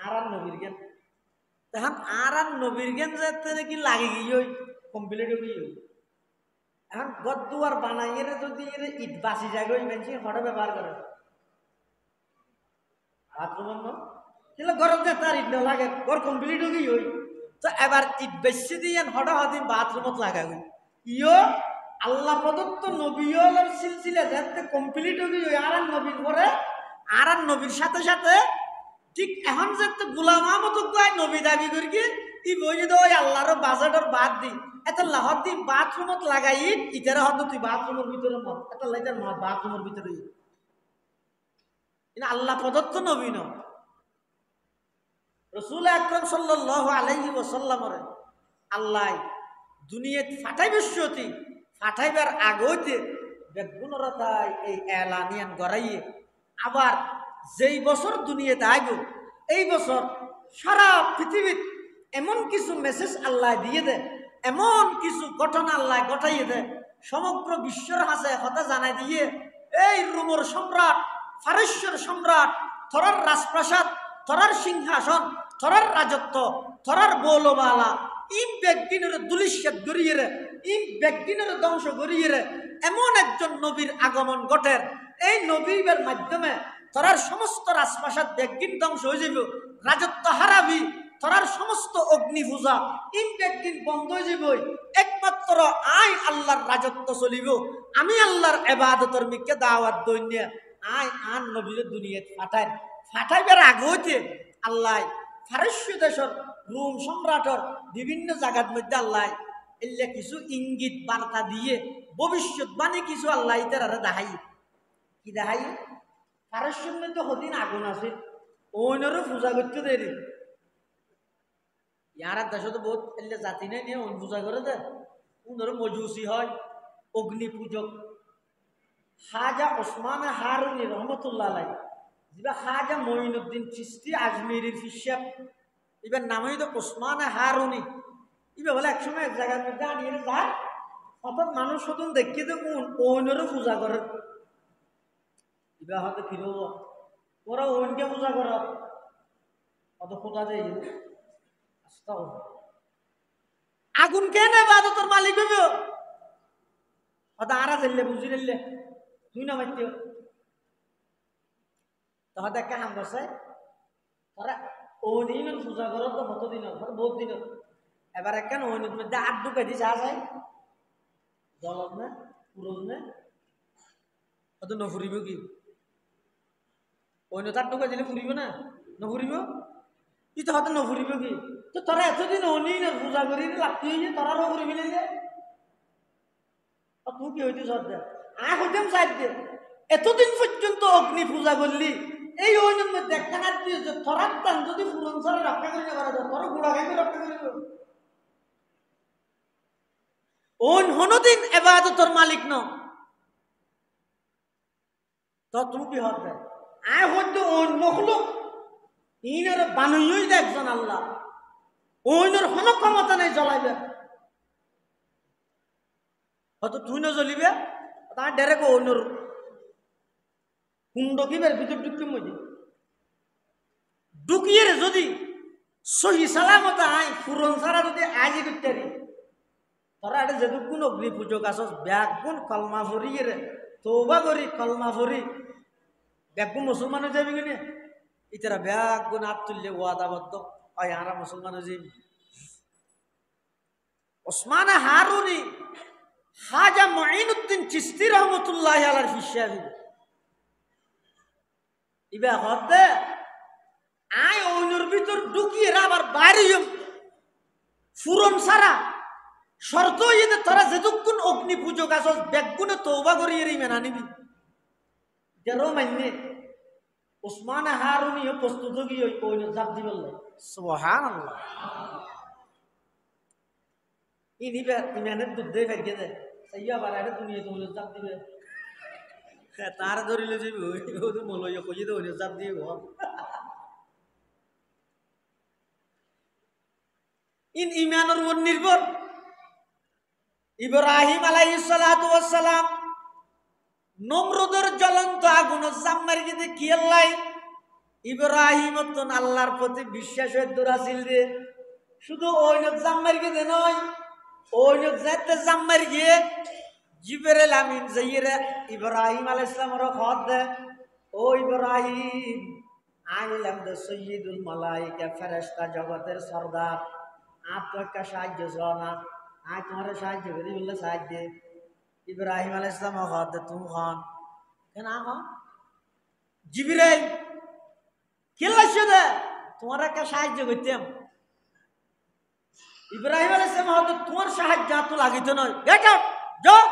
আর নবীর জ্ঞান তখন আর নবীর জ্ঞান যাতে নাকি লাগে গিয়ে হই কমপ্লিট হয়ে গিয়ে এখন গদ্দুয়ার বানাইয়ে যদি ইট বাসি জায়গা ওই মেনছি হঠাৎ ব্যবহার করে ঘরত তার ইট না লাগে ঘর কমপ্লিট হয়ে গিয়ে তো এবার ইট বেশি দিয়ে হঠাৎ হদিন বাথরুমত লাগাবে ইও আল্লাহ প্রদত্ত নবীর সিলসিলা যাতে কমপ্লিট হয়ে গিয়ে আর নবীর পরে আর নবীর সাথে সাথে ঠিক এখন যাতে গোলাম আহমদ নবী দাবি করি ই বই যদি ওই আল্লাহর বাজেটর বাদ দি এত লাহর দি বাথরুমত লাগাই ইটার হয়তো তুই বাথরুমের ভিতরে মত এত লাইটার মত বাথরুমের ভিতরে আল্লাহ প্রদত্ত নবী ন রাসূল আকরাম সাল্লাল্লাহু আলাইহি ওয়াসাল্লামের আল্লাহ দুনিয়াত ফাটাই বিশ্বতি ফাটাইবার আগতে বেগুনরতায় এই এলানিয়ান গড়াইয়ে আবার যেই বছর দুনিয়াতে আইব এই বছর সারা পৃথিবীত এমন কিছু মেসেজ আল্লাহ দিয়ে দে এমন কিছু ঘটনা আল্লাহ ঘটাইয়ে দে সমগ্র বিশ্বর হাসে কথা জানাই দিয়ে এই রোমের সম্রাট ফারস্যের সম্রাট থরার রাজপ্রাসাদ থরার সিংহাসন থরার রাজত্ব থরার বৌলবালা ইম ব্যক্তিনের দুলিশ্বাদ গড়িয়ে রে ইম ব্যক্তিনের ধ্বংস গড়িয়ে রে এমন একজন নবীর আগমন ঘটের এই নবীর মাধ্যমে থরার সমস্ত রাজপ্রাসাদ ব্যক্তিন ধ্বংস হয়ে যাব রাজত্ব হারাবি থরার সমস্ত অগ্নি পূজা ইম ব্যক্তিন বন্ধ হয়ে যাব একমাত্র আই আল্লাহর রাজত্ব চলিব আমি আল্লাহর ইবাদতের মিকে দাওয়াত দইন্য আই আন নবীর দুনিয়াত ফাটাইবার আগতে আল্লাহ ফারস্য দেশের রোম সম্রাটর বিভিন্ন জায়গার মধ্যে আল্লাহ এলে কিছু ইঙ্গিত বার্তা দিয়ে ভবিষ্যৎবাণী কিছু আল্লাহ তারা দেখাই কি দেখাই ফারস্যের মধ্যে হদিন আগুন আছে ওইনেরও পূজা করতে দেরি ইয়ার দেশে তো বহুত এলে জাতি নেই নিয়ে ওই পূজা করে দে ওনারও মজুসি হয় অগ্নি পূজক খাজা ওসমান হারুনি রহমতুল্লাহ আলাইহি যেবা খাজা মঈনুদ্দিন চিশতি আজমিরির ফিসাব এবার নামই তো ওসমান হারুনি এবার বলে একসময় এক জায়গার মধ্যে আনিয়ে যায় হঠাৎ মানুষ শুধু দেখিয়ে তো ওইনেরও পূজা করে এবার হয়তো ফিরব ওরা ওইনকে পূজা কর অত খোঁজা যায় আগুন কেন তোর মালিক হইব হয়তো আরা চাইলে বুঝি নিলে তুই না মারতে তখন একটা কাম করছে তারা অনিমেন পূজা করার তো কতদিন বহুত দিন এবার একখান অনির মধ্যে আট ঢুকে দিছে আসে জলত না পুরোজ না অত নফুরিব কি অন্য তার ঢুকে দিলে ফুরিব না নফুরিব ই তো হয়তো নফুরিব কি তো তোরা এতদিন অনিন পূজা করি লাগতে হয়েছে তোরা নফুরিবি না যে তুই কি হইতে সব আয় হইতাম সাইড দে এতদিন পর্যন্ত অগ্নি পূজা করলি এই অনির মধ্যে একখান আর দিয়েছে তোরার টান যদি ফুরন সারে রক্ষা করে করা যায় তোরা গুড়া খাইতে রক্ষা করে ওন হনদিন এবাদতর মালিক ন তো তুমি কি হবে আয় হইতে ওন মখলুক ইনার বানুই একজন আল্লাহ ওইনের কোন ক্ষমতা নেই জ্বলাইবে হয়তো তুই না জ্বলিবে তার ডেরেক ওইনের কুণ্ড কিবের ভিতর ঢুকি মজি ঢুকিয়ে যদি সহি সালামত আয় ফুরন ছাড়া যদি আজি করতে তোরা এটা যেটুকুন অগ্নি পুজো গাছ ব্যাগুন কলমা ভরি রে তৌবা করি কলমা ভরি ব্যাগুন মুসলমান যাবি কিনে ইতারা ব্যাগুন হাত তুললে ওয়াদাবদ্ধ হয় আরা মুসলমান যাবি ওসমান হারুনি খাজা মুঈনুদ্দিন চিশতি রহমতুল্লাহ আলাইহির ফিশাবি ইবা হতে আয় ওইনের ভিতর ঢুকিয়ে আবার বাইরে ফুরন সারা শর্ত ইয়ে তোরা যেটুকুন অগ্নি পুজো গাছ ব্যাগুনে তৌবা করিয়ে মেনা নিবি যেরো মান্য ওসমান হারুনি প্রস্তুত গিয়ে ওই কইনে জাপ দিবেন সুবহানাল্লাহ ইনিবে ইমানের দুধ দিয়ে ফের গেছে সাইয়া বাড়াড়ে দুনিয়া তো জাপ দিবে তার ধরিলে যাবি ওই মলইয়া কইয়ে দেবো জাপ দিয়ে ঘর ইন ইমানের উপর নির্ভর ইব্রাহিম আলাইহিস সালাতু ওয়াস সালাম নমরুদের জ্বলন্ত আগুন জাম্মার গিয়ে কি আল্লাহ ইব্রাহিম তো আল্লাহর প্রতি বিশ্বাস দূরাছিল রে শুধু ওই জাম্মার গিয়ে নয় ওই যাইতে জাম্মার গিয়ে জিবরাইল আমিন যাইরে ইব্রাহিম আলাইহিস সালামের খত দে ও ইব্রাহিম আইলাম দে সাইয়্যিদুল মালায়েকা ফেরেশতা জগতের সরদার আপনাকে সাহায্য জানা আজ তোমার সাহায্য করি বললে সাহায্য ইব্রাহিম আলাইহিস সালাম খত দে তুমি খান কেন খান জিবরাইল কেলাইছে দে তোমার একটা সাহায্য করতাম ইব্রাহিম আলাইহিস সালাম হয়তো তোমার সাহায্য তো লাগিত নয় গেট আউট যাও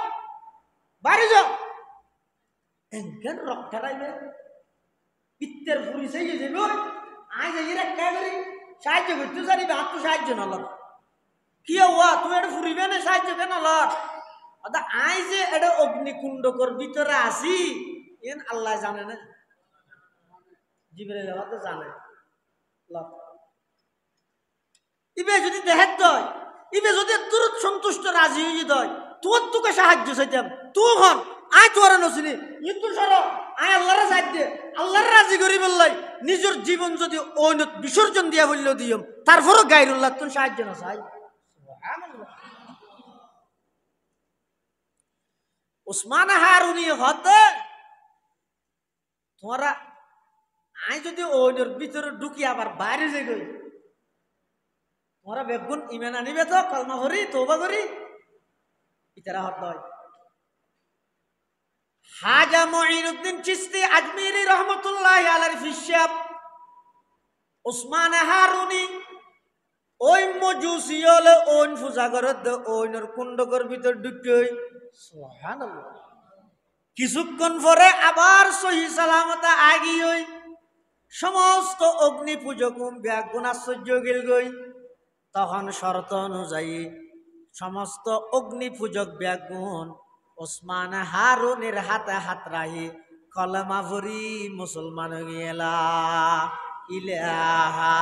বাইরে যাও এনকেন রক্ষা রাইবে পিত্তের ফুরি সেই যাবে আই যাই রে কাগরি সাহায্য করতে জানি বাত তো সাহায্য না লর কি হওয়া তুমি এটা ফুরিবে না সাহায্য কেন লর আদা আই যে এটা অগ্নিকুণ্ডকর ভিতরে আসি এন আল্লাহ জানে না জিবরাইল তো জানে লর ইবে যদি দেহের দয় ইবে যদি তোর সন্তুষ্ট রাজি হয়ে দয় তোর তোকে সাহায্য চাইতাম তুই হন আয় তোর নছিনি কিন্তু সর আয় আল্লাহরে সাহায্য আল্লাহর রাজি করি বললাই নিজের জীবন যদি অন্য বিসর্জন দিয়া বললেও দিয়ম তারপরও গায়রুল্লাহ তোর সাহায্য না চাই ওসমান হারুনি হতে তোমরা আয় যদি অন্যর ভিতরে ঢুকি আবার বাইরে যাই গই তোমরা বেগুন ইমান আনিবে তো কলমা করি তওবা করি ইতারা হত হয় খাজা মুঈনুদ্দিন চিশতি আজমিরি রহমাতুল্লাহি আলাইহি ফিশাব ওসমান হারুনি ওই মজুসিয়লে ওন ফুজাগরত ওইনর কুণ্ডকর ভিতর ঢুকে সুবহানাল্লাহ কিছুক্ষণ পরে আবার সহি সালামতে আগি হই সমস্ত অগ্নি পূজক ব্যাগুণ আশ্চর্য গেল গই তখন শর্ত অনুযায়ী সমস্ত অগ্নি পূজক ব্যাগুণ ওসমান হারুনের হাতে হাত রাহি কলমা ভরি মুসলমান গেলা ইলাহা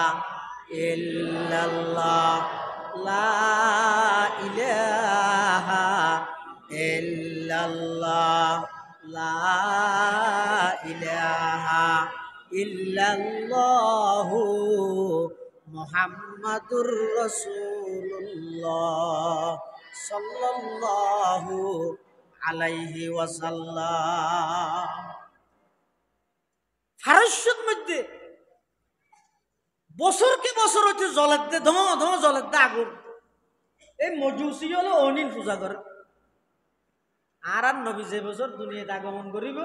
ইল্লাল্লাহ লা ইলাহা ইল্লাল্লাহ লা ইলাহা ইল্লাল্লাহু মুহাম্মাদুর রাসূলুল্লাহ সাল্লাল্লাহু আলাইহি ওয়াসাল্লাম ফারস্যর মধ্যে বছরকে বছর হচ্ছে জলের দে ধম ধম জলের দে আগুন। এই মজুসি হলো অনিল পূজা করে। আর নবী যে বছর দুনিয়াতে আগমন করিব,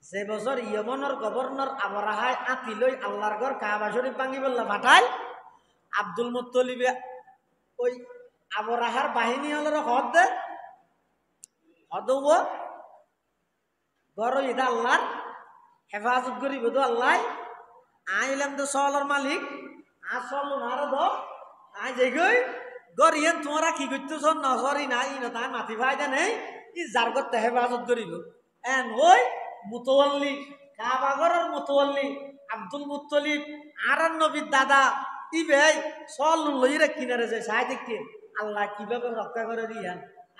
সে বছর ইয়মনের গভর্নর আবরাহায় আতি লই আল্লাহর ঘর কাবা শরীফ ভাঙি বললা ফাটাই। আব্দুল মুত্তলিবে ওই আবরাহার বাহিনী হল হদ দে হদব ঘর এটা আল্লাহর হেফাজত করিব তো আল্লাহ। আইলাম তো সলের মালিক আসল আর আই যে গই গর ইয়ান তোমরা কি করতেছ নজরি নাই না তাই মাতি ফায়দা নেই ই যার করতে হেফাজত করিব। এন ওই মুতওয়াল্লি কাবাগরের মুতওয়াল্লি আব্দুল মুত্তলিব আর নবীর দাদা ই ভাই সল লইরে কিনারে যায় সাই দেখতে আল্লাহ কিভাবে রক্ষা করে দিয়ান।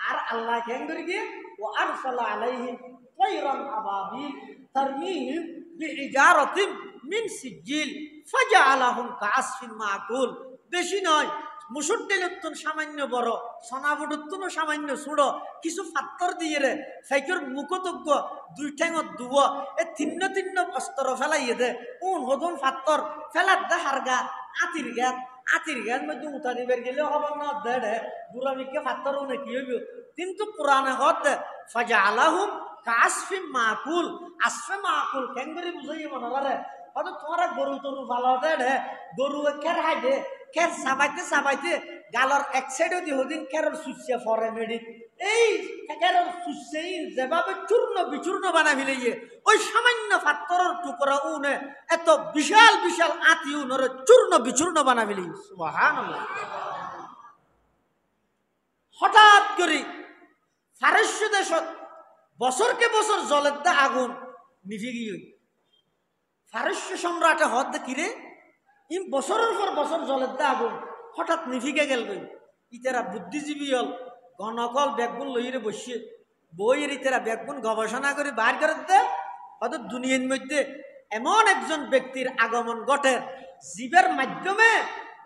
আর আল্লাহ কেন করি গিয়ে ও আরসালা আলাইহিম তায়রান আবাবিল তারমিহিম বিহিজারাতিন মিন সিজিল ফাজআলাহুম কাআসফিন মাকুল। বেশি নয়, মুসুরটেলুত্তন সামান্য বড়, সোনাবুটুত্তন সামান্য ছোড়, কিছু পাত্তর দিয়ে রে সাইকের মুখতজ্ঞ দুই ঠেঙত দুব এ তিন্ন তিন্ন অস্ত্র ফেলাইয়ে দে উন হদন পাত্তর ফেলার দে হারগা আতির গান মধ্যে উঠা দিবার গেলে হবার না দে বুড়ামিকে পাত্তর উনে কি হইব। কিন্তু পুরানে হদ ফাজা আলাহুম কাসফিম মাকুল। আসফে মাকুল কেন করে বুঝাই মনে করে হয়তো তোমার গরু টরু ভালো দে গরু খের হাই দে খের চাবাইতে চাবাইতে গালর এক সাইডে দি হদিন খেরর সুসে ফরে মেডি এই খেরর সুসেই যেভাবে চূর্ণ বিচূর্ণ বানা ফেলে ওই সামান্য পাত্তরের টুকরা উনে এত বিশাল বিশাল আতি উনরে চূর্ণ বিচূর্ণ বানা ফেলি। সুবহানাল্লাহ। হঠাৎ করে ফারস্য দেশত বছরকে বছর জলের দা আগুন নিভে গিয়ে ফারস্য সম্রাটে হদ কিরে ইম বছরের পর বছর জলের দা আগুন হঠাৎ নিভিকে গেল গই। ইতারা বুদ্ধিজীবী হল গণকল ব্যাগগুন লইরে বসিয়ে বইয়ের ইতারা ব্যাগগুন গবেষণা করে বার করে দে হয়তো দুনিয়ার মধ্যে এমন একজন ব্যক্তির আগমন ঘটে জীবের মাধ্যমে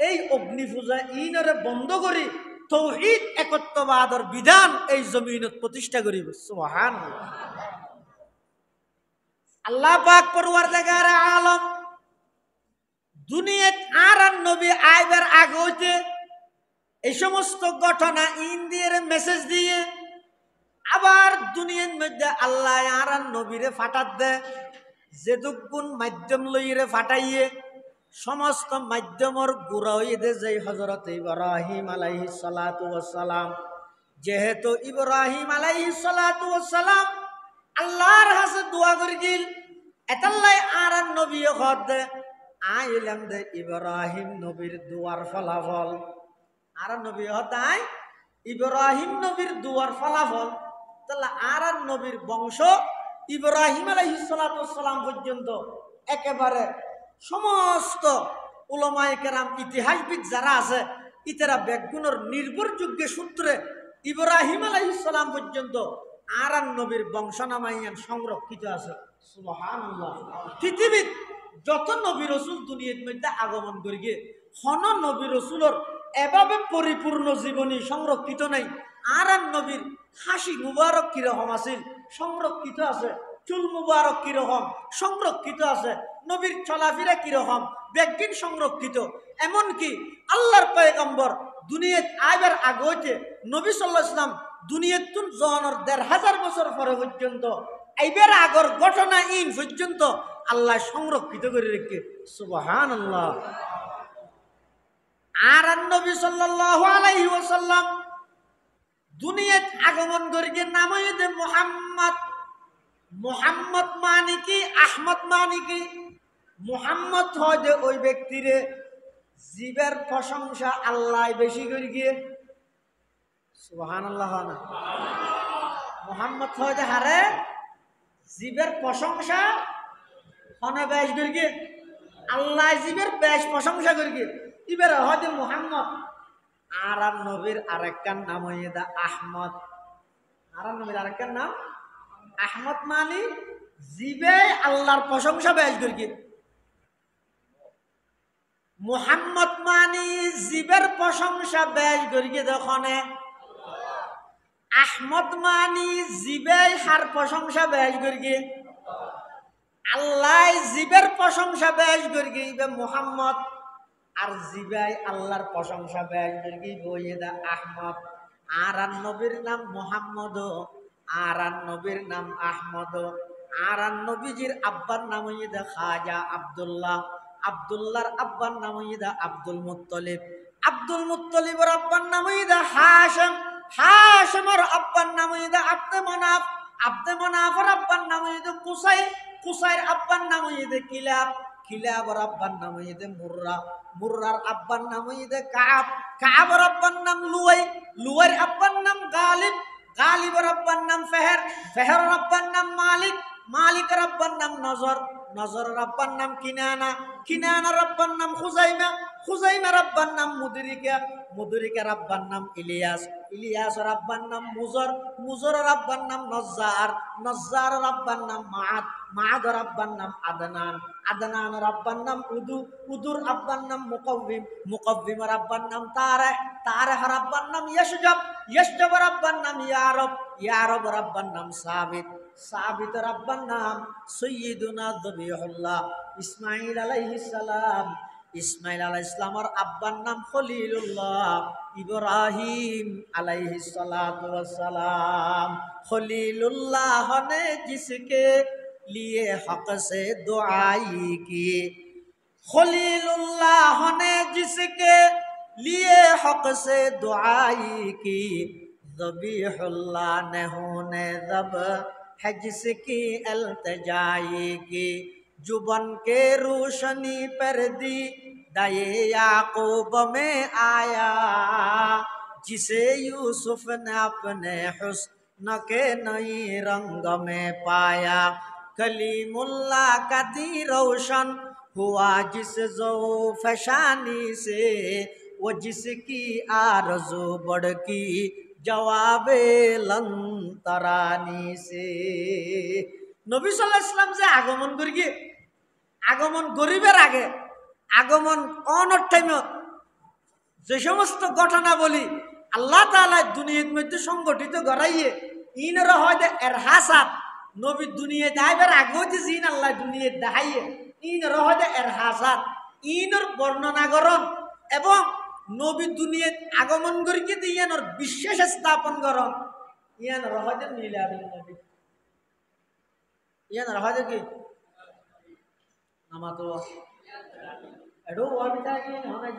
এই অগ্নি পূজা ইনরে বন্ধ করি তৌহিদ একত্ববাদর বিধান এই জমিনত প্রতিষ্ঠা করিব। সুবহানাল্লাহ। আল্লাহ পাক পরওয়ারদিগার আলম দুনিয়াত আর নবী আইবার আগে হইতে এই সমস্ত ঘটনা ইন্ডিয়ার মেসেজ দিয়ে আবার দুনিয়ার মধ্যে আল্লাহ আর নবীরে ফাটাত দে যে দুগুণ মাধ্যম লইরে ফাটাইয়ে সমস্ত মাধ্যমর গুড়া হয়ে দে যে হযরত ইব্রাহিম আলাইহিস সালাতু ওয়াস সালাম। যেহেতু ইব্রাহিম আলাইহিস সালাতু ওয়াস সালাম আল্লাহর কাছে দোয়া করে গিল এতাল্লাই আর নবী হদ আইলাম দে ইব্রাহিম নবীর দুয়ার ফলাফল। আর নবী হতাই ইব্রাহিম নবীর দুয়ার ফলাফল তাহলে আর নবীর বংশ ইব্রাহিম আলাইহিস সালাতু ওয়াস সালাম পর্যন্ত একেবারে সমস্ত উলামায়ে কেরাম ইতিহাসবিদ যারা আছে ইতারা বেগুনের নির্ভরযোগ্য সূত্রে ইব্রাহিম আলাইহিস সালাম পর্যন্ত আর নবীর বংশনামাইয়ান সংরক্ষিত আছে। সুবহানাল্লাহ। পৃথিবীর যত নবী রসুল দুনিয়ার মধ্যে আগমন করি গিয়ে হন নবী রসুলের এভাবে পরিপূর্ণ জীবনী সংরক্ষিত নাই। আর নবীর হাসি মুবারক কিরকম আছিল সংরক্ষিত আছে, চুল মুবারক কিরকম সংরক্ষিত আছে, নবীর চলাফেরা কিরকম ব্যাগিন সংরক্ষিত। এমনকি আল্লাহর পয়গম্বর দুনিয়াত আইবার আগে হইতে নবী সাল্লাল্লাহু আলাইহি ওয়াসাল্লাম দুনিয়াত তুন জনের ১৫০০ বছর পরে পর্যন্ত এইবার আগর ঘটনা ইন পর্যন্ত আল্লাহ সংরক্ষিত করে রেখে। সুবহানাল্লাহ। আর নবী সাল্লাল্লাহু আলাইহি ওয়াসাল্লাম দুনিয়াত আগমন করিয়ে নাম হইতে মুহাম্মদ। মুহাম্মদ মানে কি আহমদ মানে কি? মুহাম্মদ হয় যে ওই ব্যক্তিরে জীবের প্রশংসা আল্লাহ বেশি করে গিয়ে। সুবহানাল্লাহ। না মুহাম্মদ হয় যে হারে জীবের প্রশংসা হনে বেশ করে গিয়ে আল্লাহ জীবের বেশ প্রশংসা করে গিয়ে এবার হয়তো মুহাম্মদ। আর নবীর আরেকটার নাম হয়ে দা আহমদ। আর নবীর আরেকটার নাম আহমদ মানে জীবে আল্লাহর প্রশংসা বেশ করে গিয়ে। মুহাম্মদ মানে জীবের প্রশংসা বেশ করে গিয়ে দখনে। আহমদ মানে জীবে হার প্রশংসা বেশ করে গিয়ে। আল্লাহ জিবের প্রশংসা বেশ করে গিয়ে মুহাম্মদ, আর জিবাই আল্লাহর প্রশংসা বেশ করে গিয়ে আহমদ। আর নবীর নাম মুহাম্মদ, আর নবীর নাম আহমদ। আর নবীজির আব্বার নাম হইদা খাজা আব্দুল্লাহ, আব্দুল্লাহর আব্বার নাম হইদা আব্দুল মুত্তলিব, আব্দুল মুত্তলিবের আব্বার নাম হইদা হাশিম, হাশিমের আব্বার নাম হইদা আব্দে মনাফ, আব্দে মনাফের আব্বার নাম হইদা কুসাই, কুসাইর আব্বার নাম হইদা কিলাব, কিলাবর আব্বার নাম হইদা মুররা, মুররার আব্বার নাম হইদা কাব, কাবর আব্বার নাম লুয়াই, লুয়াইর আব্বার নাম গালিব, গালিবর আব্বার নাম ফেহের, ফেহের আব্বার নাম মালিক, মালিকের আব্বার নাম নজর, নজরের আব্বার নাম কিনানা, কিনানার আব্বার নাম খুজাইমা, খুজাইমার আব্বার নাম মুদরিকা, মুদরিকার আব্বার নাম ইলিয়াস, ইলিয়াসের আব্বার নাম মুজর, মুজরের আব্বার নাম নজ্জার, নজ্জারের আব্বার নাম মাআদ, মাআদের আব্বার নাম আদনান, আদনানের আব্বার নাম উদু, উদুর আব্বার নাম মুকাব্বিম, মুকাব্বিমের আব্বার নাম তারেহ, তারেহের আব্বার নাম ইয়াশজাব, ইয়াশজাবের আব্বার নাম ইয়ারব, ইয়ারবের আব্বার নাম সাবিত, সাবিতের আব্বার নাম সৈয়দুনা যবিহুল্লাহ ইসমাঈল আলাইহিস সালাম, ইসমাইল আলাইহিস সালামের আব্বার নাম খলিলুল্লাহ ইব্রাহিম আলাইহিস সালাতু ওয়াস সালাম। খলিলুল্লাহ ने जिसके लिए हक से दुआई की, खलीलुल्लाह ने जिसके लिए हक से दुआई की, ज़बीहुल्लाह ने होने ज़ब है जिसकी अल्तजाई की, जुबन के रोशनी पर दी दाए याकूब में आया, जिसे यूसुफ ने अपने हुस्न के नई रंग में पाया, कलीमुल्लाह का दी रोशन हुआ जिस ज़ौफ़शानी से, वो जिसकी आरज़ू बढ़ की जवाबे लन तरानी से। নবী সাল্লাল্লাহু আলাইহি ওয়াসাল্লাম যে আগমন করি, আগমন গরিবের আগে, আগমন অনর টাইমত যে সমস্ত ঘটনা বলি আল্লাহ তাআলা দুনিয়ার মধ্যে সংগঠিত করাইয়ে ইনরা হয়তো এর হাসাত নবী দুনিয়ায় যাইবার আগেও যে জিন আল্লাহ দুনিয়ায় দেখাইয়ে ইনরা হয়তো এর হাসাত ইনর বর্ণনা করন এবং নবী দুনিয়ায় আগমন করিকে দিয়ানোর বিশ্বাস স্থাপন করন ইয়ান রহদের মিলাদুন নবী, ইয়ান রহদের কি নামাতো এডো ওয়াবিতা কি হনাই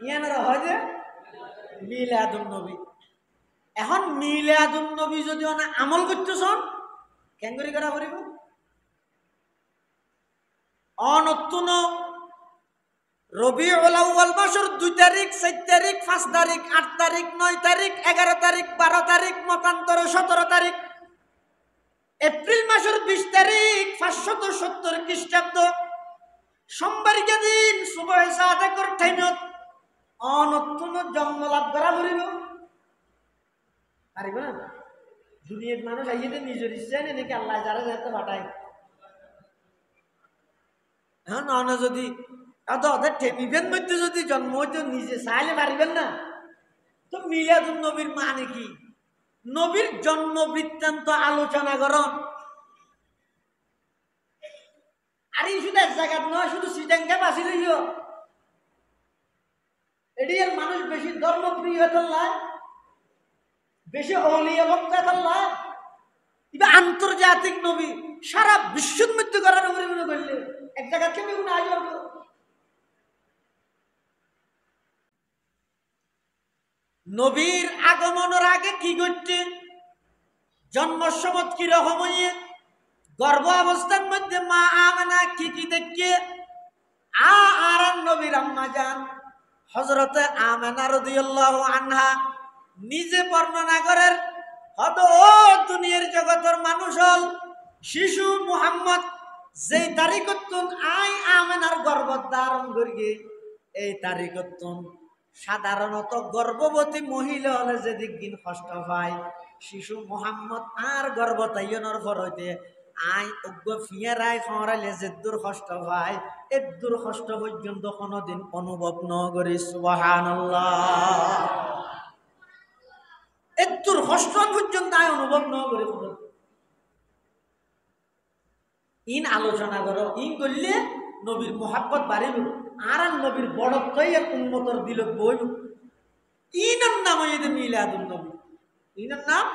ইয়ান রহদের মিলাদুন নবী। এখন মিলাদুন নবী যদি ওনা আমল করতেছন কেন করে করা করিব অনতুন রবিউল আউয়াল মাসের 2 তারিখ 4 তারিখ 5 তারিখ 8 তারিখ 9 তারিখ 11 তারিখ 12 তারিখ মতান্তরে 17 তারিখ এপ্রিল মাসের 20 তারিখ 570 খ্রিস্টাব্দ সোমবারকে দিন সুবহ সাদেকর টাইমত অনতুন জন্ম লাভ করা করিব পারিব না। দুনিয়ার মানুষ আইয়ে নিজের ইচ্ছা নেই নাকি আল্লাহ যারা যাতে পাঠায়। হ্যাঁ না যদি ওদের টেপিবেন মধ্যে যদি জন্ম হইতে নিজে চাইলে পারিবেন না তো মিলাদুন নবীর মানে কি নবীর জন্ম বৃত্তান্ত আলোচনা করন। আর এই শুধু এক জায়গা নয় শুধু সিটাঙ্গা বাসি লইও এডিয়ার মানুষ বেশি ধর্মপ্রিয় হতল্লাহ বেশি অলিয়া ভক্ত হতল্লাহ এবার আন্তর্জাতিক নবী সারা বিশ্বর মধ্যে করার উপরে মনে করলে এক জায়গা থেকে কোনো আজ নবীর আগমনের আগে কি করতে জন্মসমত কি রকম হইয়ে গর্ভ অবস্থার মধ্যে মা আমেনা কি কি দেখে আর নবীর আম্মা জান হযরতে আমেনা রাদিয়াল্লাহু আনহা নিজে বর্ণনা করেন হয়তো ও দুনিয়ার জগতের মানুষ হল শিশু মুহাম্মদ যেই তারিখতুন আই আমেনার গর্ভ ধারণ করিয়ে এই তারিখতুন সাধারণত গর্ভবতী মহিলা হলে যেদিক দিন কষ্ট পায় শিশু মুহাম্মদ আর গর্ভতায়নের পর হইতে আই অজ্ঞ ফিয়ারায় খাওয়াইলে যে দূর কষ্ট পায় এর দূর কষ্ট পর্যন্ত কোনোদিন অনুভব ন করি সুবহানাল্লাহ এর দূর কষ্ট পর্যন্ত আই অনুভব ন করি ইন আলোচনা করো, ইন করলে নবীর মোহাব্বত বাড়িব, আর নবীর বড়ত্বই এক উন্মতর দিল বইব। ইনার নাম হইতে মিলাদুন নবী, ইনার নাম।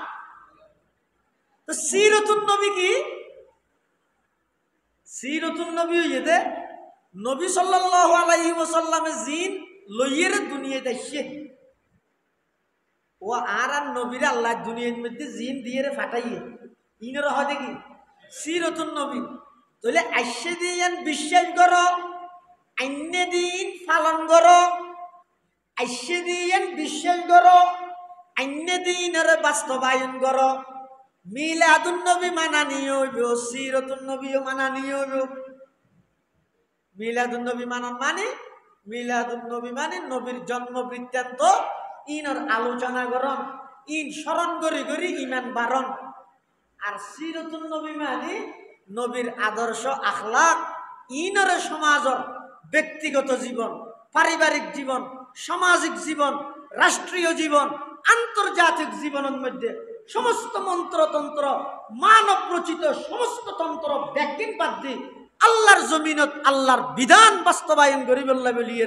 তো সিরতুন নবী কি? সিরতুন নবী হইতে নবী সাল্লাল্লাহু আলাইহি ওয়াসাল্লামে জিন লইয়ের দুনিয়ায় দেখছে, ও আর নবীর আল্লাহ দুনিয়ার মধ্যে জিন দিয়ে ফাটাইয়ে, ইনের হয় দেখি সিরতুন নবী। তাহলে আইসে দিন বিশ্বাস করো, আইন্য দিন পালন করো, আইসে দিন বিশ্বাস করো, আইন্য দিনের বাস্তবায়ন করো। মিলাদুন নবী মানা নিয়ে হইব, সিরতুন নবীও মানা নিয়ে হইব। মিলাদুন নবী মানান মানে, মিলাদুন নবী মানে নবীর জন্ম বৃত্তান্ত ইনের আলোচনা করন, ইন স্মরণ করি করি ইমান বারণ। আর সিরতুন নবী মানে নবীর আদর্শ আখলাক, ইনের সমাজের ব্যক্তিগত জীবন, পারিবারিক জীবন, সামাজিক জীবন, রাষ্ট্রীয় জীবন, আন্তর্জাতিক জীবনের মধ্যে সমস্ত মন্ত্রতন্ত্র, মানব রচিত সমস্ত তন্ত্র ব্যাকিন বাদ দিয়ে আল্লাহর জমিনত আল্লাহর বিধান বাস্তবায়ন করি বলিয়ে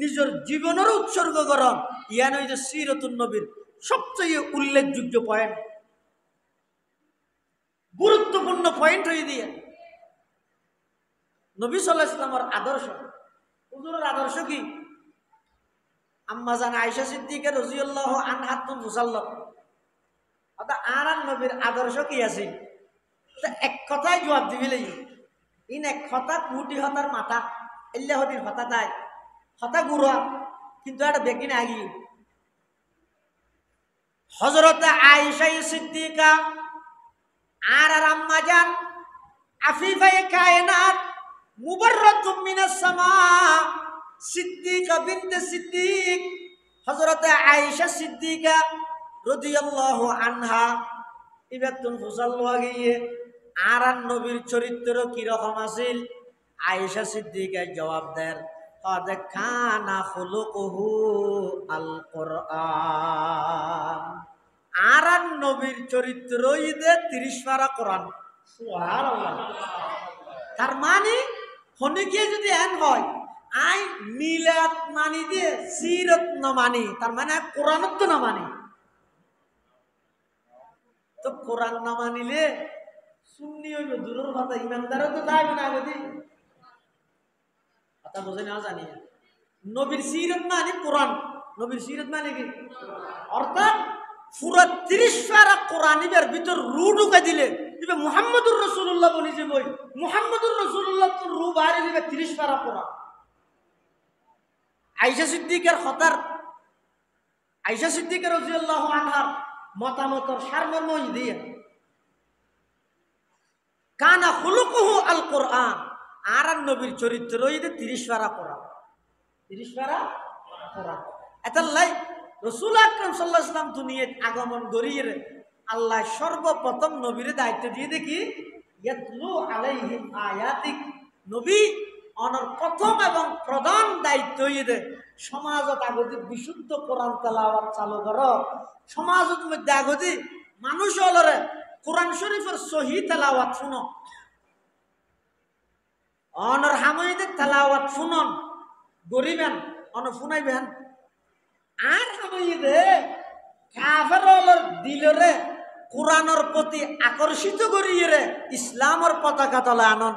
নিজের জীবনের উৎসর্গ করন। ইয়ান হইছে সিরতুন নবীর সবচেয়ে উল্লেখযোগ্য পয়েন্ট, গুরুত্বপূর্ণ পয়েন্ট হয়ে দিয়ে নবী সাল্লাল্লাহু আলাইহি ওয়াসাল্লামের আদর্শ। হুজুরের আদর্শ কি? আম্মা জান আয়েশা সিদ্দিকা রাদিয়াল্লাহু আনহা তো মুসাল্লাম, অর্থাৎ আর নবীর আদর্শ কি আছে? এক কথায় জবাব দিবি লাগি, ইন এক কথা কুটি হতার মাথা এল্লে হতির হতা তাই হতা গুড়া, কিন্তু একটা বেকিন আগি। হযরত আয়েশা সিদ্দিকা আর আম্মা জান আফিফায়ে কায়নাত মুবাররাতুম মিনাস সামা সিদ্দিকা বিনতে সিদ্দিক হযরত আয়েশা সিদ্দিকা রাদিয়াল্লাহু আনহা ইবাতুন ফুসাল্লু আগিয়ে আর নবীর চরিত্র কি রকম আছিল? আয়েশা সিদ্দিকা জবাব দেন, قد كان خلقه القرآن। আর নবীর চরিত্র ইদে 30 পারা কোরআন। সুবহানাল্লাহ। তার মানে হনিকে যদি এন হয় আই মিলাদ মানি দিয়ে সিরত না মানি, তার মানে কোরআনত তো না মানি। তো কোরআন না মানিলে সুন্নি হইল দূরের কথা, ইমানদারও তো যাইবে না আগে। কথা বুঝে নেওয়া জানি নবীর সিরত মানে কোরআন, নবীর সিরত মানে কি? অর্থাৎ পুরো 30 পারা কোরআনের ভিতর রু ঢুকে দিলে দিবে মুহাম্মদুর রাসূলুল্লাহ বলি যে বই মুহাম্মদুর রাসূলুল্লাহ তো রু বাইরে দিবে 30 পারা কোরআন। আয়েশা সিদ্দিকার খতার, আয়েশা সিদ্দিকা রাদিয়াল্লাহু আনহার মতামতর সারমর্ম দিয়ে কানা খুলুকুহু আল কোরআন, আর নবীর চরিত্র ইদে 30 পারা কোরআন, 30 পারা কোরআন। এতাল্লাই রাসূল আকরাম সাল্লাল্লাহু আলাইহি ওয়াসাল্লাম দুনিয়াত আগমন করিয়ে আল্লাহ সর্বপ্রথম নবীর দায়িত্ব দিয়ে দেখি ইয়াতলু আলাইহিম আয়াতিক। নবী অনর প্রথম এবং প্রধান দায়িত্ব ইদে সমাজত আগতি বিশুদ্ধ কোরআন তেলাওয়াত চালু করো। সমাজত মধ্যে আগতি মানুষ হলরে কোরআন শরীফের সহি তেলাওয়াত শুনো, অনর হামইদে তেলাওয়াত শুনন গরিবেন অন শুনাইবেন। আর হামইদে কাফের হলর দিলরে কোরআনের প্রতি আকর্ষিত করিয়ে রে ইসলামের পতাকা তলে আনন।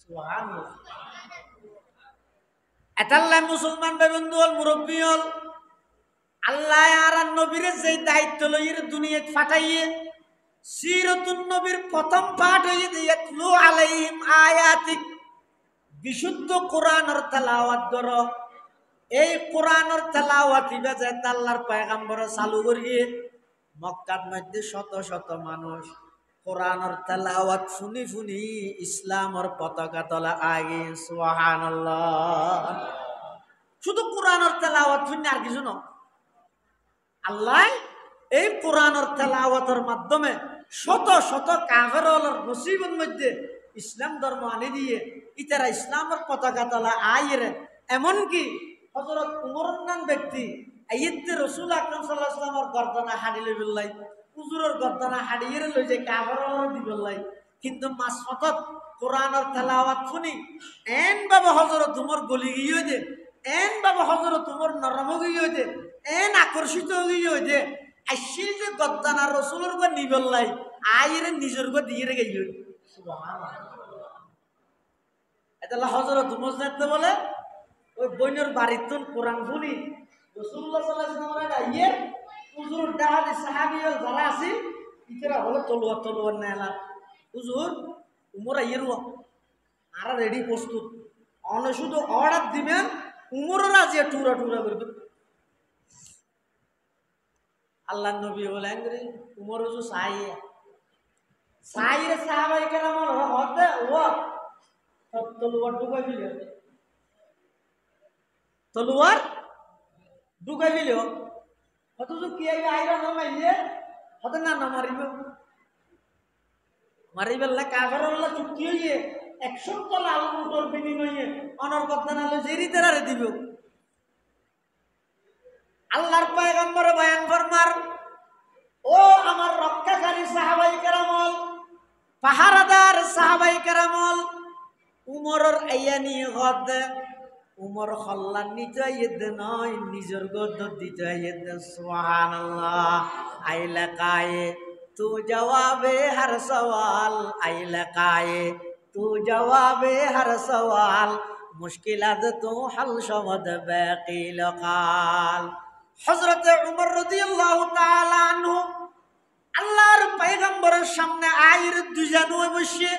সুবহানাল্লাহ। এতাল্লাই মুসলমান বন্ধু হল মুরব্বী হল আল্লাহ আর নবীরে যে দায়িত্ব লইয়ে দুনিয়াত ফাটাইয়ে সিরতুন নবীর প্রথম পাঠ হয়ে ইয়াতলু আলাইহিম আয়াতিক, বিশুদ্ধ কোরআনের তেলাওয়াত করো। এই কোরআনের তেলাওয়াত ইবা যে আল্লাহর পয়গম্বর চালু করিয়ে মক্কার মধ্যে শত শত মানুষ কোরআনের তেলাওয়াত শুনি শুনি ইসলামের পতাকা তলা আগে। সুবহানাল্লাহ। শুধু কোরআনের তেলাওয়াত শুনি আর কিছু না। আল্লাহ এই কোরআনের তেলাওয়াতের মাধ্যমে শত শত কাফেরের মুসিবতের মধ্যে ইসলাম ধর্ম আনি দিয়ে ইতারা ইসলামের পতাকা তলা আইরে। এমনকি হযরত উমর নাম ব্যক্তি আইতে রাসূল আকরাম সাল্লাল্লাহু আলাইহি ওয়াসাল্লামের গর্দনা হাড়ি লই বললাই, হুজুরের গর্দনা হাড়িয়ে লই যে কাফেরের দিবলাই। কিন্তু মাসফতত কোরআনের তেলাওয়াত শুনি এন বাবা হযরত উমর গলি গিয়ে দে এন বাবা হযরত উমর নরম গিয়ে দে এন আকর্ষিত গিয়ে দে আইছিল যে গদ্দানা রাসূলের গো নিবল্লাই আইরে নিজের গো দিয়ে রে গিয়ে সুবহানাল্লাহ। এটা হযরত উমর জানতে বলে ওই বইনের বাড়ির কোরআন শুনি রাসূলুল্লাহ সাল্লাল্লাহু আলাইহি ওয়াসাল্লাম আইয়ে হুজুর দাহাদি সাহাবীল যারা আছে ইতরা হলো তলোয়ার নেলা হুজুর উমর আইয়ের আর রেডি প্রস্তুত অন শুধু অর্ডার দিবেন উমরও রাজি টুরা করবে। আল্লাহ নবী বলেন রে উমর হুজুর সাইয়ে সাহাবায়ে কেরাম হতে ও তলোয়ার ঢুকাই দিল তলোয়ার ঢুকাই দিল অথচ কি আইরা নামাইলে হতে না মারিবেল্লা কাগরওয়ালা চুক্তি হইয়ে 100 তলা আলু মোটর বিনিময়ে অনর্গত নালে জেরিতে রারে দিব। আল্লাহর পয়গম্বর বয়ান ফরমার ও আমার রক্ষাকারী সাহাবায়ে কেরামল পাহারাদার সাহাবায়ে কেরামল উমরের আইয়ানি গদ উমর খল্লান নিতে আইয়েদ নয় নিজের গদ দিতে আইয়েদ সুবহানাল্লাহ। আইলা কায়ে तू जवाबे हर सवाल आइला काये तू जवाबे हर सवाल मुश्किलात तू हल शवद बाकील काल। हजरत उमर রাদিয়াল্লাহু তাআলা আনহু আল্লাহর পয়গম্বরের সামনে আইর দুজানো বসে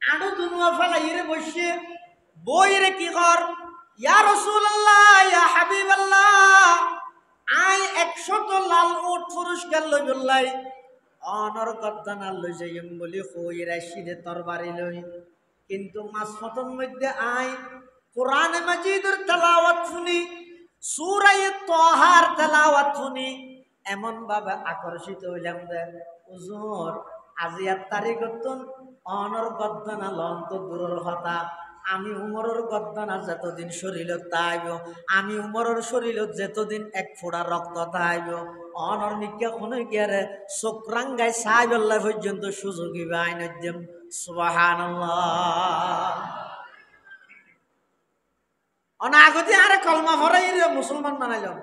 আড়ু দুনুয়া ফলাইরে বসে বইরে কি কর ইয়া রাসূলুল্লাহ ইয়া হাবিবাল্লাহ আই 100 লাল উট পুরস্কার লইবলাই অনর গদ্দানা লই যাইম বলি কইরা শিরে তরবারি লই কিন্তু মাসফতন মধ্যে আই কোরআন মাজিদের তেলাওয়াত শুনি সূরা তাহার তেলাওয়াত শুনি এমন ভাবে আকর্ষিত হইলাম যে হুজুর আজিয়ার তারিখতন অনর গদ্দানা লন্ত দূরের কথা আমি উমরের গদ্দানা যতদিন শরীরত তাইব আমি উমরের শরীরত যতদিন এক ফোঁটা রক্ত তাইব অনর নিকা কোন গিয়ারে চোখরাঙ্গায় সাইবল্লাহ পর্যন্ত সুযোগী বাইনদ্যম সুবহানাল্লাহ। অনাগতি আরে কলমা ভরাই মুসলমান বানাইলাম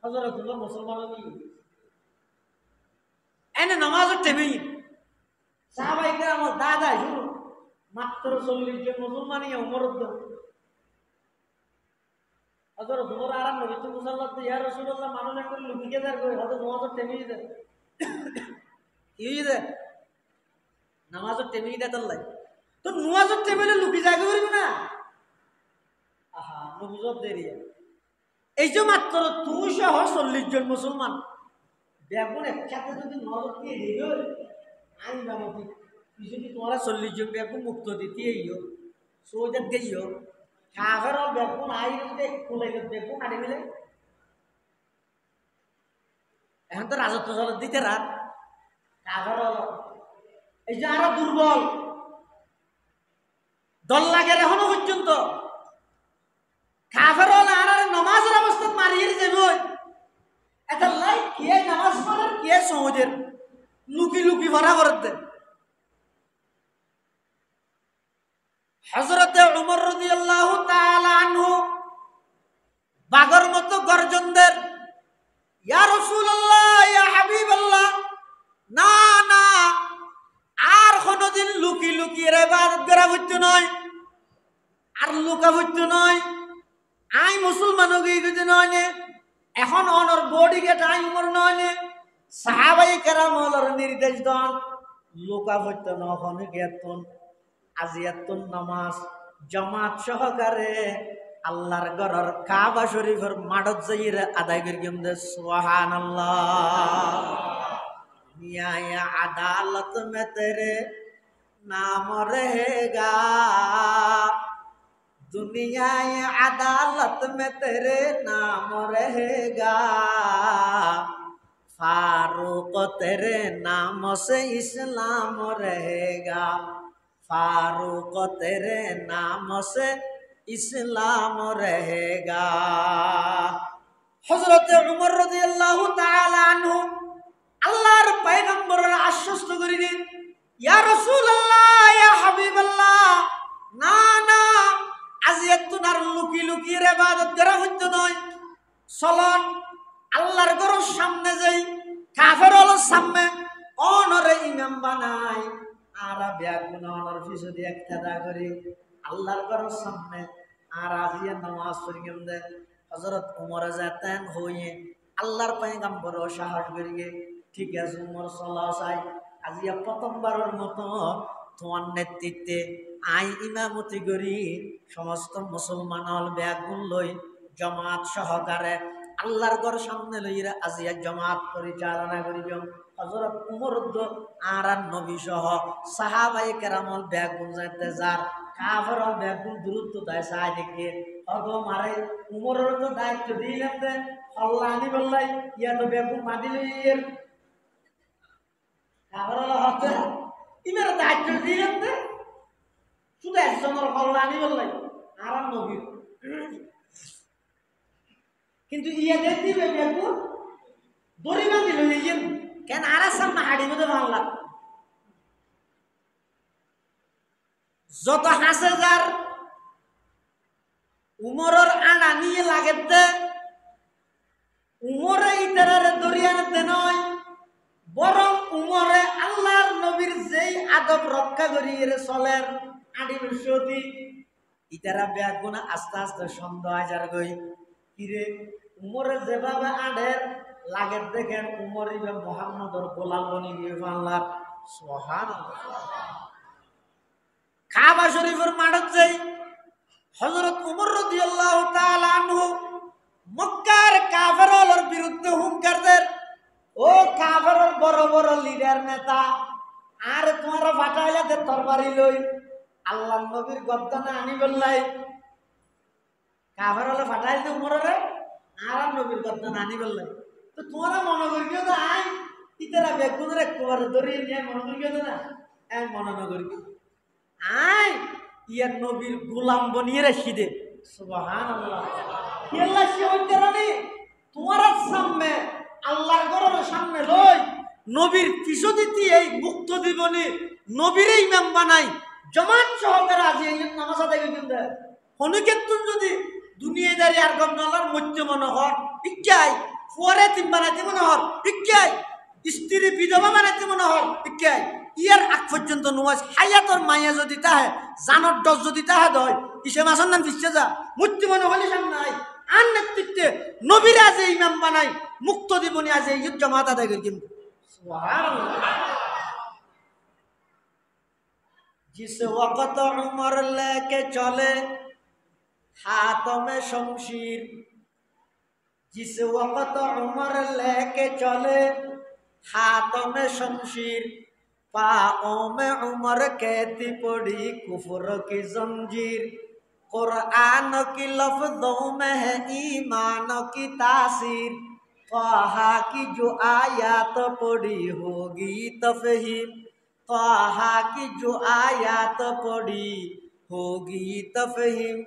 হযরত মুসলমান এনে নামাজের টেমি সাহাবায়ে কেরাম দাদা শুরু মাত্র 40 জন মুসলমানই উমরের দল হযরত উমর আর নবী সাল্লাল্লাহু আলাইহি ইয়া রাসূলুল্লাহ মানুষ একটা লুকিয়ে দাঁড় করে হযরত নামাজের টেমি দে ইয়ে দে নামাজের টেমি দে তাল্লাই তো নামাজের টেবিলে লুকি জায়গা করবি না আহা নবুজত দেরি এই যে মাত্র 240 জন মুসলমান বেগুন একসাথে যদি নজর দিয়ে দিল আইন জামাতি যদি তোমরা 40 জন বেগুন মুক্ত দিতে আইও সোজাত গইও কাগর বেগুন আইতে খুলে বেগুন আড়ে মিলে এখন তো রাজত্ব চল দিতে রাত কাগর এই যে আরো দুর্বল দল লাগে এখনো পর্যন্ত কাগর আর নামাজের অবস্থা মারিয়ে যাবে এটা লাই কে নামাজ পড়ার কে সহজের লুকি লুকি ভরা করতে হযরত উমর রাদিয়াল্লাহু তাআলা আনহু বাগর মতো গর্জনদের ইয়া রাসূলুল্লাহ ইয়া হাবিবাল্লাহ না না আর কোনদিন লুকি লুকি ইবাদত করা হইতো নয় আর লুকা হইতো নয় আই মুসলমান হয়ে গেছে নয় এখন অনর বডি গেট আই উমর নয় সাহাবায়ে কেরামর নির্দেশ দন লুকা হইতো না হনে গেতন আজিয়াতুন নামাজ জামাত সহকারে আল্লাহর ঘরের কাবা শরীফের মাঠত যাইরে আদায় করিম দে সুবহানাল্লাহ। न्याय अदालत में तेरे नाम रहेगा दुनिया अदालत में तेरे नाम रहेगा फारूक तेरे नाम से इस्लाम रहेगा फारूक तेरे नाम से इस्लाम रहेगा। हजरत उमर रज़ियल्लाहु ताआला अन्हु আল্লাহর পয়গম্বরের আশ্বস্ত করিলেন ইয়া রাসূলুল্লাহ, ইয়া হাবিবাল্লাহ, না না, আজ এতুনার লুকি লুকি ইবাদত করা হইতো নয়। চলন আল্লাহর ঘরের সামনে যাই, কাফের হলো সামনে অনরে ইমাম বানাই, আর বেগুন অনর পিছনে একতাদা করি আল্লাহর ঘরের সামনে। আর আজিয়া নামাজ পড়িয়ে দে হযরত ওমর যাতেন হইয়ে আল্লাহর পয়গম্বর সাহস করিয়ে, ঠিক আছে ওমর সাল্লাল্লাহু আলাইহি আজিয়া প্রথমবারের মতো তোমার নেতৃত্বে আই ইমামতি করি, সমস্ত মুসলমান হল বেগুন লই জমাত সহকারে আল্লাহর ঘর সামনে লইরা আজিয়া জমাত পরিচালনা করিব। হযরত ওমর আর নবী সহ সাহাবায়ে কেরামল বেগুন যাইতে যার কাফের বেগুন দূরত্ব দেয় চাই দেখে অগো মারে উমরের তো দায়িত্ব দিলাম দে আল্লাহ আনি বললাই ইয়া তো বেগুন মাটি লইয়ের কাফের হতে ইমের দায়িত্ব দিলাম দে শুধু একজনের আল্লাহ আনি বললাই আর নবী, কিন্তু ইয়া দে দিবে বেগুন দড়ি বাঁধি লইয়ের কেন আর সামনে হাড়ি মধ্যে বাংলা যত হাসে যার উমরের আনা নিয়ে লাগেতে উমরে ইতারে দরিয়াতে নয়, বরং উমরে আল্লাহর নবীর যেই আদব রক্ষা করিয়ে চলের আদি সতী ইতারা বেগুনা আস্তে আস্তে সন্দেহ হাজার গই কিরে উমরে যেভাবে আডের লাগের দেখেন উমর ইবে মুহাম্মদর গোলাম বনি দিয়ে আল্লাহ সুবহানাল্লাহ। কাবা শরীফের মাঠত যাই হযরত ওমর রাদিয়াল্লাহু তাআলা আনহু মক্কার কাফেরদের বিরুদ্ধে হুঙ্কার দেন, ও কাফেরের বড় বড় লিডার নেতা, আর তোমারা ফাটাইলা দে তরবারি লই আল্লাহর নবীর গদ্দানা আনি বললাই কাফেরলে ফাটাইল দে উমরে আর নবীর গদ্দানা আনি বললাই, তো তোমরা মনে করিও না আই ইতারা বেগুনের একবার ধরিয়ে নিয়ে মনে করিও না এক মনে করিও আই ইয়ার নবীর গোলাম বনিয়ে রাখি দে। সুবহানাল্লাহ। কেল্লা সে হইতে রানি তোমার সামনে আল্লাহর ঘরের সামনে লই নবীর পিছু দিতে এই মুক্ত দিবনি নবীর ইমাম বানাই জামাত সহকারে আজি এই নামাজ আদায় করেন দে হনিকে তুই যদি দুনিয়াদারি আর গমনালার মধ্যে মনে হর ইক্কাই পরে তিন বানাইতে মনে হর ইক্কাই স্ত্রী বিধবা বানাইতে মনে হর ইক্কাই ইয়ার আগ পর্যন্ত নমাজ হায়াতর মাইয়া যদি তাহে জানর দশ যদি তাহে দয় কিসে মাসের নাম দিচ্ছে যা মূর্তি মনে হলে সামনে আই আর নেতৃত্বে নবীরা যে ইমাম বানাই মুক্ত দিবনি আজ এই জামাত আদায় করি কিন্তু जिस वक्त उमर लेके चले हाथों में शमशीर, जिस वक्त उमर लेके चले हाथों में शमशीर, पाओं में उमर कहती पड़ी कुफर की जंजीर, कुरान की लफ्जों में है ईमान की तासीर, क़हा की जो आयत पड़ी होगी तफहीम, क़हा की जो आयत पड़ी होगी तफहीम,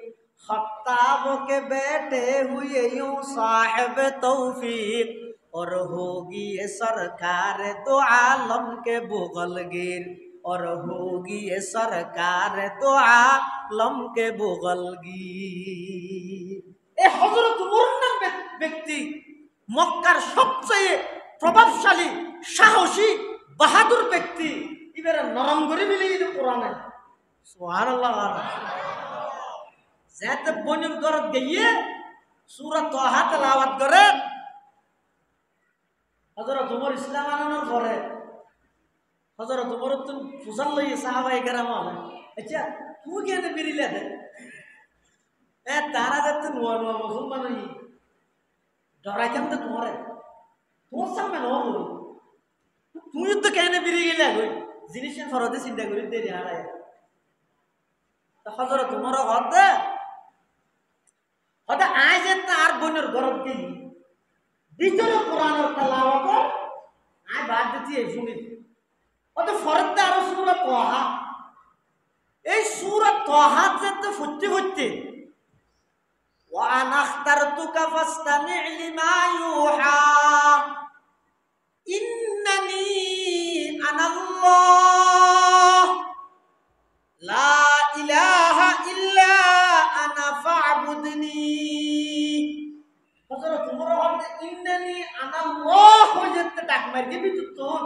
खत्ताब के बैठे हुए यूं साहिब तौफीक, और होगी ये सरकार दो आलम के बुगलगिर, और होगी ये सरकार दो आलम के बुगलगिर। ए हजरत उमर नाम व्यक्ति মক্কার সবচেয়ে প্রভাবশালী সাহসী বাহাদুর ব্যক্তি এবারে নরম করে মিলিয়ে কোরআনে সুবহানাল্লাহ যাতে বনির ঘরত গিয়ে সূরা তাহা তেলাওয়াত করে হযরত ওমর ইসলাম আনানোর পরে হযরত ওমর তো ফুসাল লইয়ে সাহাবায়ে কেরাম আচ্ছা তুই কেন বেরিলে দে এ তারা যাতে নোয়া নোয়া মুসলমান হই ডরাইতাম তো তোমারে তোর সামনে নয় তুই তো কেন বেরিয়ে গেলে ওই জিনিসের ফরতে চিন্তা করি দেরি হারায় তো হযরত ওমর হদে হদে আজ তার বোনের ঘরত গেলি ভিতরে কোরআনের তেলাওয়াত আই বাদ দিতে এই শুনি হদে ফরতে আর সূরা তাহা এই সূরা তাহা যেতে ফুটতে ফুটতে وأنا اخترتك فاستمع لما يوحى إنني أنا الله মারকে বিদ্যুৎ তোন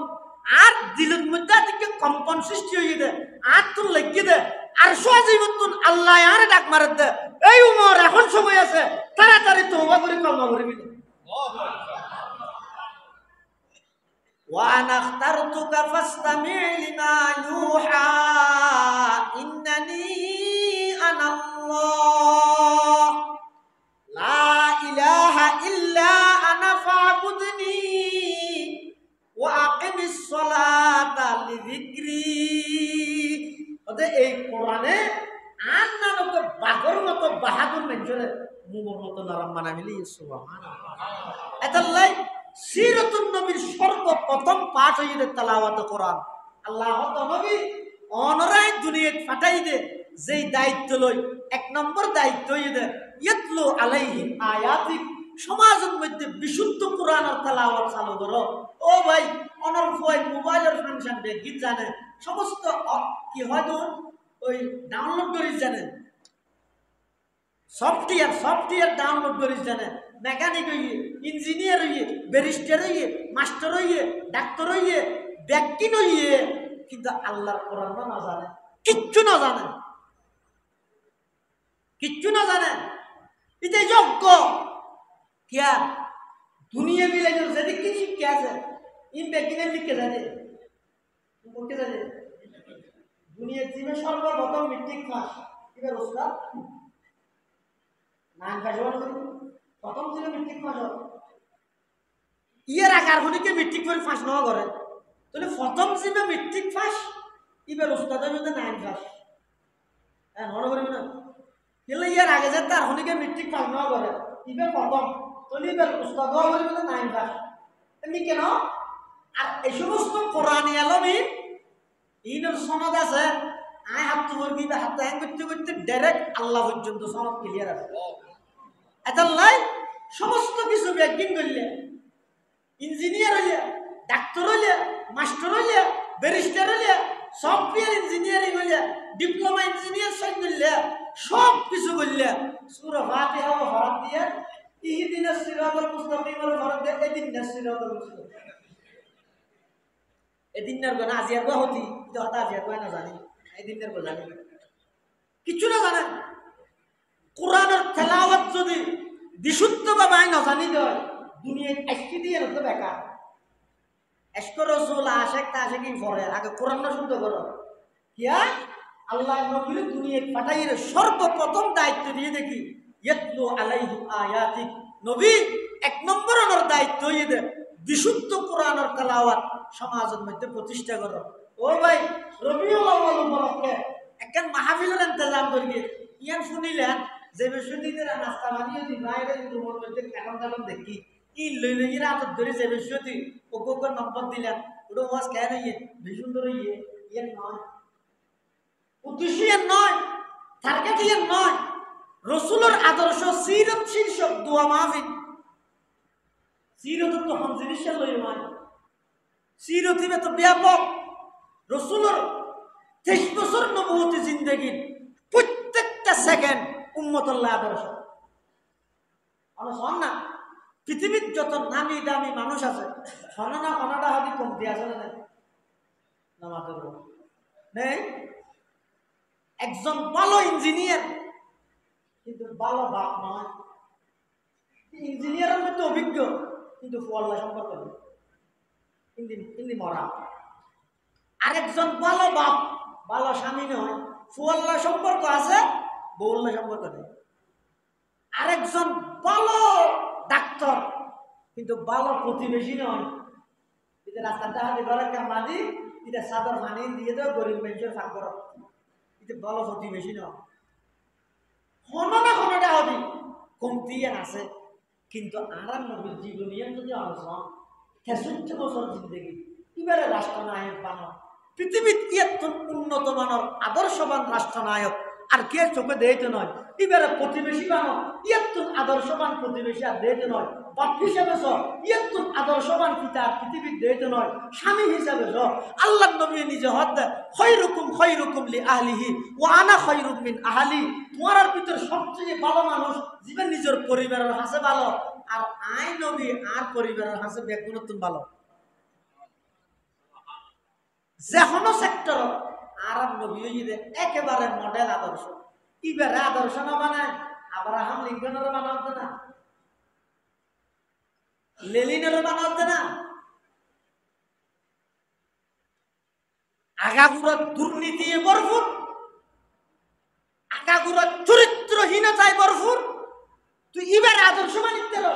আর দিলের মধ্যে থেকে কম্পন সৃষ্টি হয়ে দে আর তোর লাগিয়ে দে আর সজীবতুন আল্লাহ আর ডাক মারে দে এই উমর এখন সময় আছে তাড়াতাড়ি তওবা করে কলমা পড়বি وأنا اخترتك فاستمع لما يوحى إنني أنا الله لا إله إلا أنا فاعبدني وأقم الصلاة لذكري ওদের এই কোরআনে আর না তো বাগর মতো বাহাদুর মেনজরে মুমর মতো নরম মানামিলি সুবহানাল্লাহ এতাল্লাই সিরাতুন নবীর সর্বপ্রথম পাঠ হইতে তেলাওয়াত কোরআন আল্লাহ নবী অনরাই দুনিয়াত ফাটাই দে যেই দায়িত্ব লই এক নম্বর দায়িত্ব হইতে ইয়াতলু আলাইহিম আয়াতিক সমাজের মধ্যে বিশুদ্ধ কোরআনের তেলাওয়াত চালু করো ও ভাই অনর ফয় মোবাইলের ফাংশন বে গীত জানে সমস্ত কি হয়তো ওই ডাউনলোড করিস জানে সফটওয়্যার ডাউনলোড করিস জানে মেকানিক হইয়ে ইঞ্জিনিয়ার হইয়ে ব্যারিস্টার হইয়ে মাস্টার হইয়ে ডাক্তার হইয়ে ব্যক্তি হইয়ে কিন্তু আল্লাহর কোরআন না জানে কিচ্ছু না জানে এটা যোগ্য কিয়া দুনিয়া মিলে যদি কি শিক্ষা আছে ইন ব্যক্তিদের লিখে জানে বলতে জানে দুনিয়ার জীবে সর্বপ্রথম মেট্রিক পাস এবার ওস্তাদ নাম কাজল প্রথম ছিল মেট্রিক পাস ইয়ার আগার হনিকে মেট্রিক করে পাস না করে তাহলে প্রথম ছিল মেট্রিক পাস এবার ওস্তাদের মধ্যে নাইন পাস হ্যাঁ মনে করি না কিন্তু ইয়ার আগে যে তার হনিকে মেট্রিক পাস না করে এবার প্রথম তাহলে এবার ওস্তাদ মধ্যে নাইন পাস এমনি কেন আর এই সমস্ত কোরআন আলমী ইনের সনদ আছে আয় হাত ধরবি বা হাত হ্যাং করতে করতে ডাইরেক্ট আল্লাহ পর্যন্ত সনদ ক্লিয়ার আছে এতাল্লাই সমস্ত কিছু ব্যাকিং করলে ইঞ্জিনিয়ার হইলে ডাক্তার হইলে মাস্টার হইলে ব্যারিস্টার হইলে সফটওয়্যার ইঞ্জিনিয়ারিং হইলে ডিপ্লোমা ইঞ্জিনিয়ার সাইন করলে সব কিছু করলে সূরা ফাতিহা ও হরফ দিয়ে ইহদিনাস সিরাতাল মুস্তাকিমের হরফ দিয়ে ইহদিনাস সিরাতাল মুস্তাকিম এদিনের গো না আজিয়ার গো হতি তো হতা আজিয়ার গো না জানি এদিনের গো জানি কিছু না জানেন কোরআনের তেলাওয়াত যদি বিশুদ্ধভাবে না জানি দেয় দুনিয়ায় আজকে দিয়ে তো বেকার এসকো রাসূল আশিক তাশিকি পড়ে আগে কোরআন না শুদ্ধ করো কিয়া আল্লাহ নবীর দুনিয়ায় পাঠাইয়ে সর্বপ্রথম দায়িত্ব দিয়ে দেখি ইয়াতলু আলাইহি আয়াতিক নবী এক নম্বর ওনার দায়িত্ব হইয়ে দে বিশুদ্ধ কোরআনের তেলাওয়াত সমাজের মধ্যে প্রতিষ্ঠা করো ও ভাই রবিউল আউয়াল উপলক্ষে একখান মাহফিলের ইন্তজাম করিয়ে ইয়ান শুনিলেন যে বেশিদিনের নাস্তা বানিয়ে দি বাইরে রুমের মধ্যে কারণ দেখি ই লই লই রাত ধরে যে বেশিদি ওকে নম্বর দিলেন ওটা ওয়াজ কেন ইয়ে সুন্দর ইয়ে ইয়ান নয় উদ্দেশ্য ইয়ান নয় টার্গেট ইয়ান নয় রাসূলের আদর্শ সিরত শীর্ষক দোয়া মাহফিল সিরত তো হন জিনিস লই মানে সিরতিবে তো ব্যাপক রাসূলের 23 বছর নবুয়তি জিন্দেগির প্রত্যেকটা সেকেন্ড উম্মতুল্লাহ আদর্শ আমরা না পৃথিবীর যত নামি দামি মানুষ আছে সনানা অনাডা হাদি কমতি আছে না নামাজের নেই একজন ভালো ইঞ্জিনিয়ার কিন্তু ভালো বাপ নয় ইঞ্জিনিয়ারের মধ্যে অভিজ্ঞ কিন্তু আল্লাহ সম্পর্ক নেই ইন্দি মরা আরেকজন ভালো বাপ ভালো স্বামী নয় ফুয়াল্লা সম্পর্ক আছে বউল্লা সম্পর্ক নেই আরেকজন ভালো ডাক্তার কিন্তু ভালো প্রতিবেশী নয় এটা রাস্তাটা হাতে ঘরে কামাদি এটা সাদর পানি দিয়ে দেয় গরিব মানুষের ফাঁক করো এটা ভালো প্রতিবেশী নয় হননা হনটা হবি কমতি আছে কিন্তু আর নবীর জীবনীয় যদি আলোচনা 63 বছর জিন্দগি এবারে রাষ্ট্রনায়ক বানো পৃথিবীর এত উন্নত মানের আদর্শবান রাষ্ট্রনায়ক আর কে চোখে দেয়তে নয় এবারে প্রতিবেশী বানো এত আদর্শবান প্রতিবেশী আর দেয়তে নয় বাপ হিসাবে এত আদর্শবান পিতা পৃথিবীর দেয়তে নয় স্বামী হিসাবে আল্লাহ নবী নিজে হদ দেয় খৈরুকুম লি আহলিহি ওয়া আনা খৈরুম মিন আহলি তোমার ভিতর সবচেয়ে ভালো মানুষ জীবন নিজের পরিবারের হাসে ভালো আর আই নবী আর পরিবারের হাসে বেগুনতুন ভালো যে কোনো সেক্টর আরব নবী একেবারে মডেল আদর্শ ইবারে আদর্শ না বানায় আব্রাহাম লিঙ্কনের বানাতে না লেনিনের বানাতে না আগাগুড়া দুর্নীতি ভরপুর আগাগুড়া চরিত্রহীনতায় ভরপুর তুই ইবারে আদর্শ মানিতে রো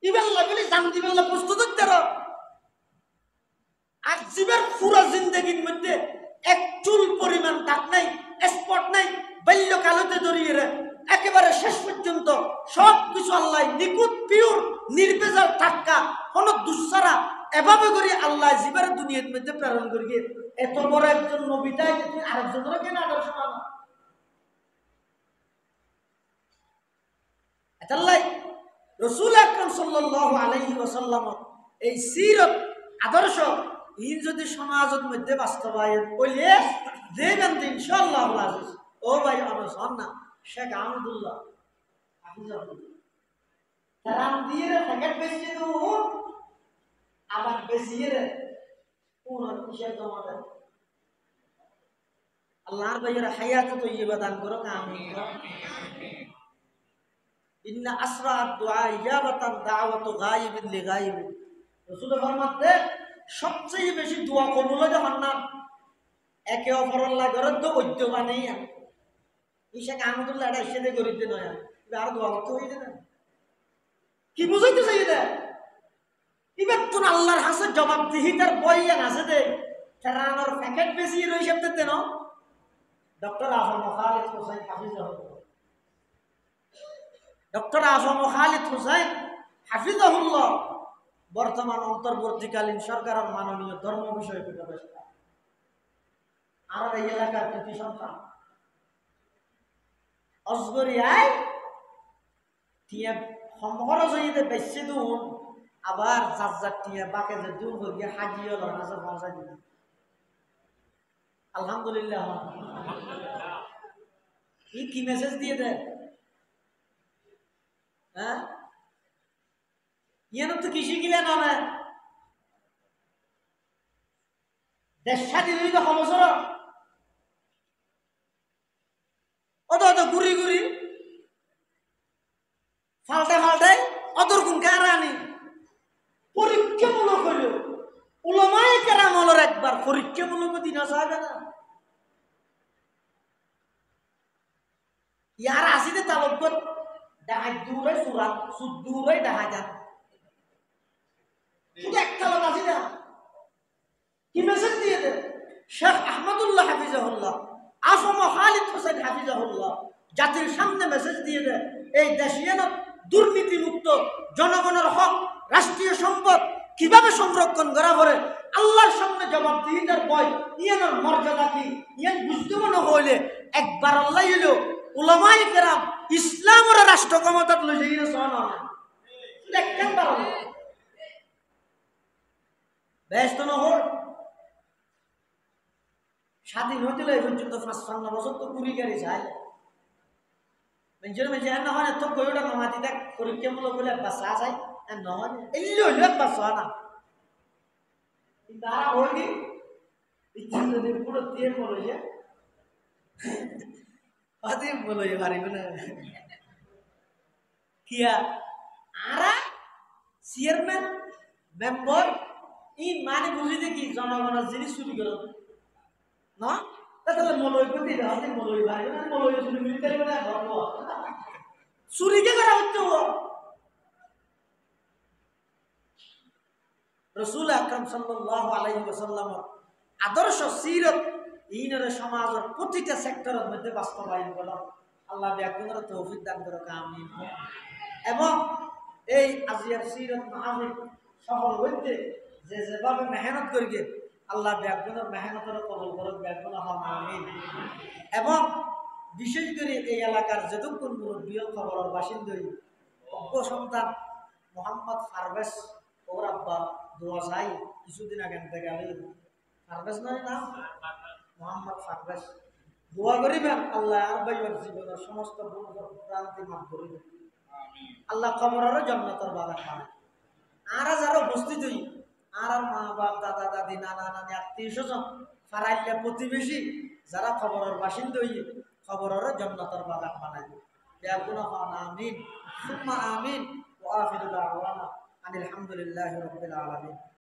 ইবার লাগলে জান দিবেন প্রস্তুত হতে রো আর জীবের পুরো জিন্দগির মধ্যে এক চুল পরিমাণ দাগ নাই স্পট নাই বাল্যকালতে জড়িয়ে একেবারে শেষ পর্যন্ত সব কিছু আল্লাহ নিকুত পিওর নির্ভেজাল টাটকা কোনো দুঃসারা এভাবে করে আল্লাহ জীবের দুনিয়ার মধ্যে প্রেরণ করিয়ে এত বড় একজন নবীটাই তুমি আরেকজনের কেন আদর্শ মানো এটাল্লাই রাসূল আকরাম সাল্লাল্লাহু আলাইহি ওয়াসাল্লাম এই সিরত আদর্শ ইন যদি সমাজের মধ্যে বাস্তবায়ন করলে দেখবেন তো ইনশাআল্লাহ আজিজ ও ভাই আমার না শেখ আহমদুল্লাহ হাফিজাহুল্লাহ তারাম দিয়ে প্যাকেট বেশি তো আবার বেশি রে কোন কিসের জমা দেয় আল্লাহর ভাইয়ের হায়াত তৈয়বা দান করো আমিন ইন্না আসরা দুআ ইজাবাতান দাওয়াতু গায়িবিন লিগায়িব রাসূল ফরমাতে সবচেয়ে বেশি দোয়া কবুল হয় যখন না একে অপরের লাগরে তো ঐক্য বানাইয়া ইশাক আহমদুল্লাহ এটা এসে গরিব নয় আর দোয়া করতে হইছে না কি বুঝাইতে চাই এটা এবার তো আল্লাহর হাসে জবাবদিহিতার বইয়ান আছে দে ফেরানোর প্যাকেট বেশি রই শব্দ দেন ডক্টর আজম খালিদ হোসেন হাফিজাহুল্লাহ ডক্টর আজম খালিদ হোসেন হাফিজাহুল্লাহ বর্তমান অন্তর্বর্তীকালীন সরকারের মাননীয় ধর্ম বিষয়ক উপদেষ্টা আর এই এলাকার কৃতি সন্তান অজগরিয়ায় টিয়া সম্ভরজ হইতে বেশি দূর আবার যার টিয়া বাকে যে দূর হইয়া হাজিয়ে লড়াছে পৌঁছাই দিল আলহামদুলিল্লাহ কি মেসেজ দিয়ে দেয় হ্যাঁ ইয়ানো তো কৃষি গিলে না দেশ স্বাধীন হইতে সমস্যা অত অত ঘুরি ঘুরি ফাল্টে ফাল্টে অতর কোন কারানি পরীক্ষামূলক হইল উলামায়ে কেরামলের একবার পরীক্ষামূলক দিন আসবে না ইয়ার আসিতে তালব্বত ডাহাই দূরে সুরাত সুদ দূরে ডাহাই যান শুধু একটা লোক আসি না কি মেসেজ দিয়ে দেন শেখ আহমদুল্লাহ হাফিজাহুল্লাহ আফম খালিদ হোসেন হাফিজাহুল্লাহ জাতির সামনে মেসেজ দিয়ে দেয় এই দেশিয়ান দুর্নীতি মুক্ত জনগণের হক রাষ্ট্রীয় সম্পদ কিভাবে সংরক্ষণ করা পড়ে আল্লাহর সামনে জবাবদিহিতার বয় ইয়ানোর মর্যাদা কি ইয়ান বুঝতে মনে হইলে একবার আল্লাহ এলো উলামায়ে কেরাম ইসলামের রাষ্ট্র ক্ষমতা লই যাইয়ে সোনা দেখেন পারো ব্যস্ত না হল স্বাধীন হতে এই পর্যন্ত ৫৫ বছর তো কুড়ি গাড়ি যায় মেঞ্জের মেঞ্জে না হয় তো কইটা নামাতি দেখ পরীক্ষামূলক বলে বাসা যায় আর নহয় এলি হইলে বাসা না তারা হইনি ইচ্ছা যদি পুরো দিয়ে বলে যে আদি বলে পারিব না কিয়া আরা চেয়ারম্যান মেম্বার ই মানে বুঝি দেখি জনগণের জিনিস চুরি গেল না তাহলে মলয় প্রতি হাতে মলয় ভাই না মলয় চুরি মিলিটারি না ধর্ম চুরি কে করা হচ্ছে রাসূল আকরাম সাল্লাল্লাহু আলাইহি ওয়াসাল্লাম আদর্শ সিরত ইনের সমাজের প্রতিটা সেক্টরের মধ্যে বাস্তবায়ন করা আল্লাহ ব্যাকুনের তৌফিক দান করুক আমিন এবং এই আজিয়ার সিরত মাহফিল সফল হইতে যে যেভাবে মেহনত করিগে আল্লাহ ব্যাকুনের মেহনতের কবুল করুক ব্যাকুন আমিন এবং বিশেষ করে এই এলাকার যতক্ষণ মুরব্বী খবরের বাসিন্দাই অজ্ঞ সন্তান মোহাম্মদ ফারভেজ ওর আব্বা দোয়া চাই কিছুদিন আগে গেলে ফারভেজ নয় না মোহাম্মদ ফারভেজ দোয়া করিবেন আল্লাহ আর ভাইয়ের জীবনের সমস্ত ভ্রান্তি মাফ করিবেন আল্লাহ খবরেরও জান্নাতের বাগান বানায় আর যারা উপস্থিত হই আর মা বাপ দাদা দাদি নানা নানি আত্মীয় স্বজন ফারাইলে প্রতিবেশী যারা খবরের বাসিন্দা হইয়ে খবরের জন্নতর বাগান বানাই ইয়াকুনা আমিন সুম্মা আমিন ওয়া আখিরু দাওয়ানা আনিল হামদুলিল্লাহি রাব্বিল আলামিন।